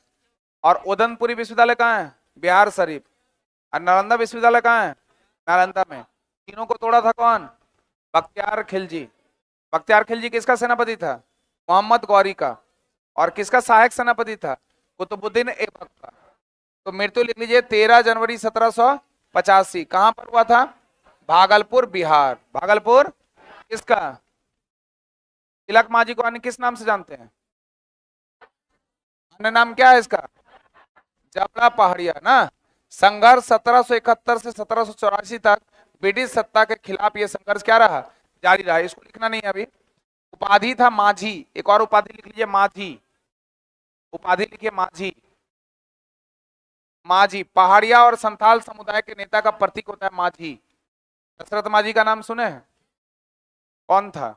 Speaker 2: और उदनपुरी विश्वविद्यालय कहाँ है, बिहार शरीफ। और नालंदा विश्वविद्यालय कहाँ है, नालंदा में। तीनों को तोड़ा था कौन, बख्तियार खिलजी। बख्तियार खिलजी किसका सेनापति था, मोहम्मद गौरी का। और किसका सहायक सेनापति था, कुतुबुद्दीन ऐबक का। तो मृत्यु लिख लीजिए 13 जनवरी 1785, कहां पर हुआ था, भागलपुर बिहार। भागलपुर किसका, तिलक माझी को अन्य किस नाम से जानते हैं, अन्य नाम क्या है इसका, जबड़ा पहाड़िया ना। संघर्ष 1771 से 1784 तक ब्रिटिश सत्ता के खिलाफ यह संघर्ष क्या रहा, जारी रहा। इसको लिखना नहीं है अभी। उपाधि था माझी, एक और उपाधि लिख लीजिए माझी, उपाधि लिखिए माझी। माझी पहाड़िया और संथाल समुदाय के नेता का प्रतीक होता है माझी। दशरथ माझी का नाम सुने हैं, कौन था,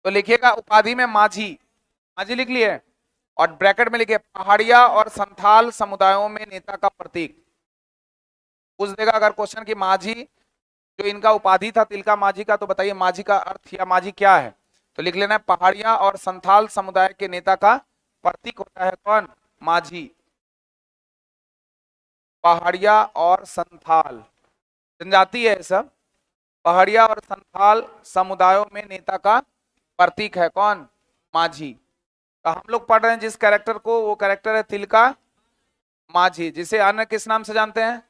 Speaker 2: तो लिखिएगा उपाधि में माझी, माझी लिख लिए, और ब्रैकेट में लिखिए पहाड़िया और संथाल समुदायों में नेता का प्रतीक। पूछ देगा अगर क्वेश्चन की माझी जो इनका उपाधि था तिलका माझी का, तो बताइए माझी का अर्थ या माझी क्या है। तो लिख लेना है पहाड़िया और संथाल समुदाय के नेता का प्रतीक होता है कौन, माझी। पहाड़िया और संथाल जनजाति है सब, पहाड़िया और संथाल समुदायों में नेता का प्रतीक है कौन, माझी। तो हम लोग पढ़ रहे हैं जिस कैरेक्टर को, वो कैरेक्टर है तिलका माझी, जिसे अन्य किस नाम से जानते हैं,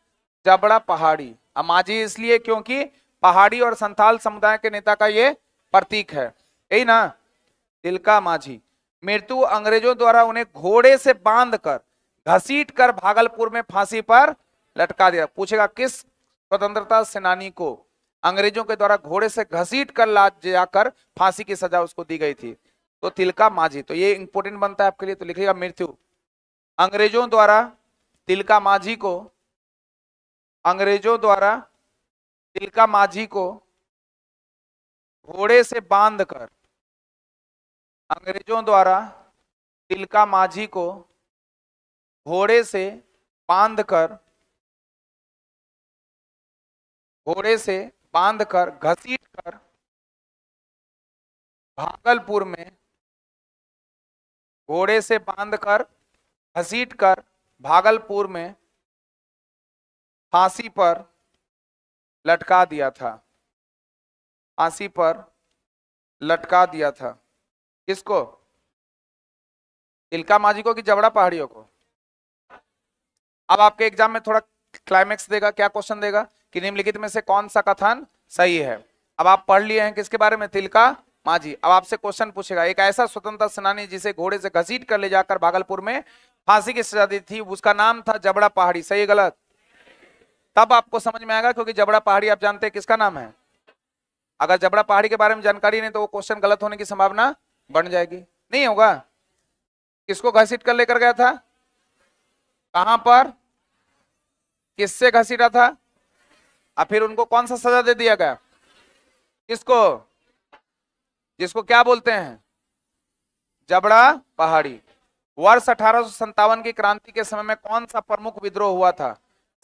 Speaker 2: जबड़ा पहाड़ी। अब माझी इसलिए क्योंकि पहाड़ी और संथाल समुदाय के नेता का ये प्रतीक है, यही ना, तिलका माझी। मृत्यु अंग्रेजों द्वारा उन्हें घोड़े से बांधकर घसीट कर भागलपुर में फांसी पर लटका दिया। पूछेगा किस स्वतंत्रता सेनानी को अंग्रेजों के द्वारा घोड़े से घसीट कर ला जाकर फांसी की सजा उसको दी गई थी, तो तिलका माझी। तो ये इंपोर्टेंट बनता है आपके लिए, तो लिखिएगा मृत्यु अंग्रेजों द्वारा तिलका माझी को, अंग्रेजों द्वारा तिलका माझी को घोड़े से बांधकर, अंग्रेजों द्वारा तिलका माझी को घोड़े से बांधकर, घोड़े से बांधकर घसीट कर भागलपुर में, घोड़े से बांधकर घसीट कर भागलपुर में फांसी पर लटका दिया था, फांसी पर लटका दिया था। किसको, तिलका माझी को कि जबड़ा पहाड़ियों को। अब आपके एग्जाम में थोड़ा क्लाइमेक्स देगा, क्या क्वेश्चन देगा कि निम्नलिखित में से कौन सा कथन सही है। अब आप पढ़ लिए हैं किसके बारे में, तिलका माझी। अब आपसे क्वेश्चन पूछेगा एक ऐसा स्वतंत्रता सेनानी जिसे घोड़े से घसीट कर ले जाकर भागलपुर में फांसी की सजा दी थी, उसका नाम था जबड़ा पहाड़ी। सही है गलत, तब आपको समझ में आएगा, क्योंकि जबड़ा पहाड़ी आप जानते हैं किसका नाम है। अगर जबड़ा पहाड़ी के बारे में जानकारी नहीं तो वो क्वेश्चन गलत होने की संभावना बढ़ जाएगी, नहीं होगा। किसको घसीट कर लेकर गया था, कहां पर, किससे घसीटा था, और फिर उनको कौन सा सजा दे दिया गया, किसको, जिसको क्या बोलते हैं, जबड़ा पहाड़ी। वर्ष 1857 की क्रांति के समय में कौन सा प्रमुख विद्रोह हुआ था,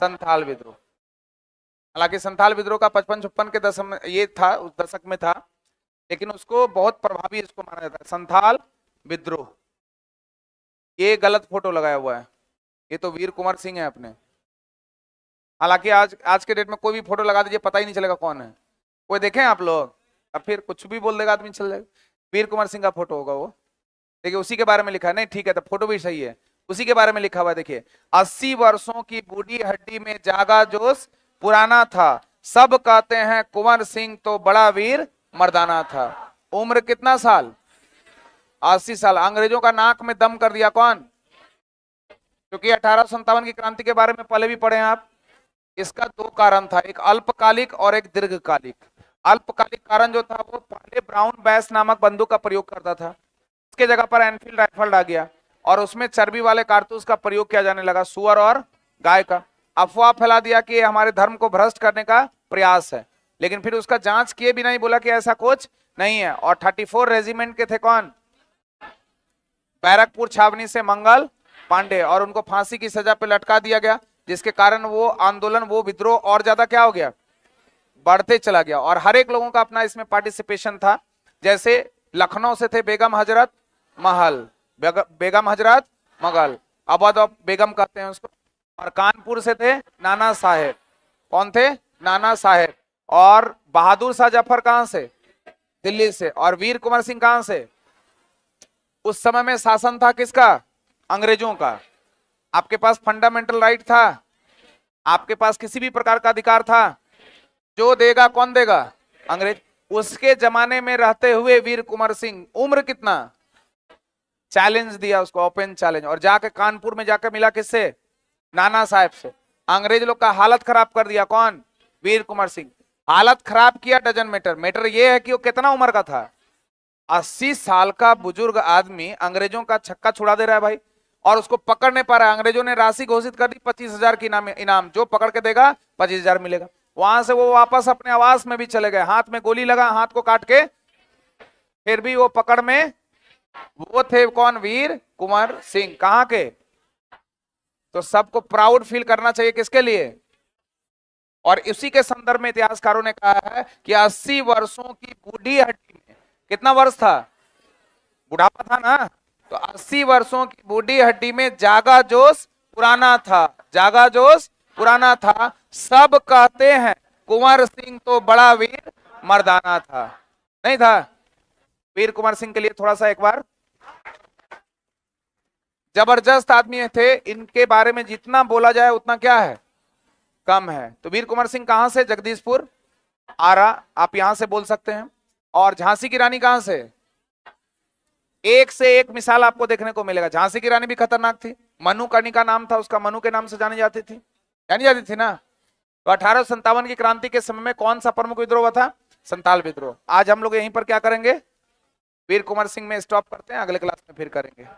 Speaker 2: संथाल विद्रोह। हालांकि संथाल विद्रोह का 55-56 के दशक में ये था, उस दशक में था, लेकिन उसको बहुत प्रभावी इसको माना जाता है, संथाल विद्रोह। ये गलत फोटो लगाया हुआ है, ये तो वीर कुंवर सिंह है अपने। हालांकि आज के डेट में कोई भी फोटो लगा दीजिए पता ही नहीं चलेगा कौन है, कोई देखें आप लोग, अब फिर कुछ भी बोल देगा आदमी चल जाएगा। वीर कुंवर सिंह का फोटो होगा वो, देखिए उसी के बारे में लिखा है। नहीं ठीक है, तो फोटो भी सही है, उसी के बारे में लिखा हुआ है। देखिए 80 वर्षों की बूढ़ी हड्डी में जागा जोश पुराना था, सब कहते हैं कुंवर सिंह तो बड़ा वीर मर्दाना था। उम्र कितना साल, 80 साल। अंग्रेजों का नाक में दम कर दिया कौन, क्योंकि 1857 की क्रांति के बारे में पहले भी पढ़े हैं आप। इसका दो कारण था, एक अल्पकालिक और एक दीर्घकालिक। अल्पकालिक कारण जो था वो पहले ब्राउन बैस नामक बंदूक का प्रयोग करता था, उसके जगह पर एनफील्ड राइफल आ गया और उसमें चर्बी वाले कारतूस का प्रयोग किया जाने लगा, सुअर और गाय का। अफवाह फैला दिया कि हमारे धर्म को भ्रष्ट करने का प्रयास है, लेकिन फिर उसका जांच किए बिना ही बोला कि ऐसा कुछ नहीं है। और 34 रेजिमेंट के थे कौन, बैरकपुर छावनी से मंगल पांडे, और उनको फांसी की सजा पे लटका दिया गया, जिसके कारण वो आंदोलन, वो विद्रोह और ज्यादा क्या हो गया, बढ़ते चला गया। और हर एक लोगों का अपना इसमें पार्टिसिपेशन था। जैसे लखनऊ से थे बेगम हजरत महल, बेगम हजरत मगल, अवध बेगम कहते हैं उसको। और कानपुर से थे नाना साहेब, कौन थे, नाना साहेब। और बहादुर शाह जफर कहां से, दिल्ली से। और वीर कुंवर सिंह कहां से। उस समय में शासन था किसका, अंग्रेजों का। आपके पास फंडामेंटल राइट था, आपके पास किसी भी प्रकार का अधिकार था, जो देगा कौन देगा, अंग्रेज। उसके जमाने में रहते हुए वीर कुंवर सिंह, उम्र कितना, चैलेंज दिया उसको, ओपन चैलेंज, और जाके कानपुर में जाकर मिला किससे, नाना साहब से। अंग्रेज लोग का हालत खराब कर दिया कौन, वीर कुंवर सिंह। हालत खराब किया डजन मैटर, मैटर ये है कि वो कितना उम्र का था, 80 साल का बुजुर्ग आदमी अंग्रेजों का छक्का छुड़ा दे रहा है भाई, और उसको पकड़ नहीं पा रहा है। अंग्रेजों ने राशि घोषित कर दी 25,000 की इनाम, जो पकड़ के देगा 25,000 मिलेगा। वहां से वो वापस अपने आवास में भी चले गए, हाथ में गोली लगा, हाथ को काट के, फिर भी वो पकड़ में। वो थे कौन, वीर कुंवर सिंह। कहां के, तो सबको प्राउड फील करना चाहिए किसके लिए, और इसी के संदर्भ में इतिहासकारों ने कहा है कि 80 वर्षों की बूढ़ी हड्डी में, कितना वर्ष था, बुढ़ापा था ना, तो 80 वर्षों की बूढ़ी हड्डी में जागा जोश पुराना था, जागा जोश पुराना था। सब कहते हैं कुंवर सिंह तो बड़ा वीर मर्दाना था, नहीं था? वीर कुंवर सिंह के लिए थोड़ा सा एक बार, जबरदस्त आदमी थे, इनके बारे में जितना बोला जाए उतना क्या है, कम है। तो वीर कुंवर सिंह कहां से, जगदीशपुर आरा, आप यहां से बोल सकते हैं। और झांसी की रानी कहां से, एक से एक मिसाल आपको देखने को मिलेगा। झांसी की रानी भी खतरनाक थी, मनुकर्णिका नाम था उसका, मनु के नाम से जानी जाती थी ना। तो 1857 की क्रांति के समय में कौन सा प्रमुख विद्रोह हुआ था, संताल विद्रोह। आज हम लोग यहीं पर क्या करेंगे, वीर कुंवर सिंह में स्टॉप करते हैं, अगले क्लास में फिर करेंगे।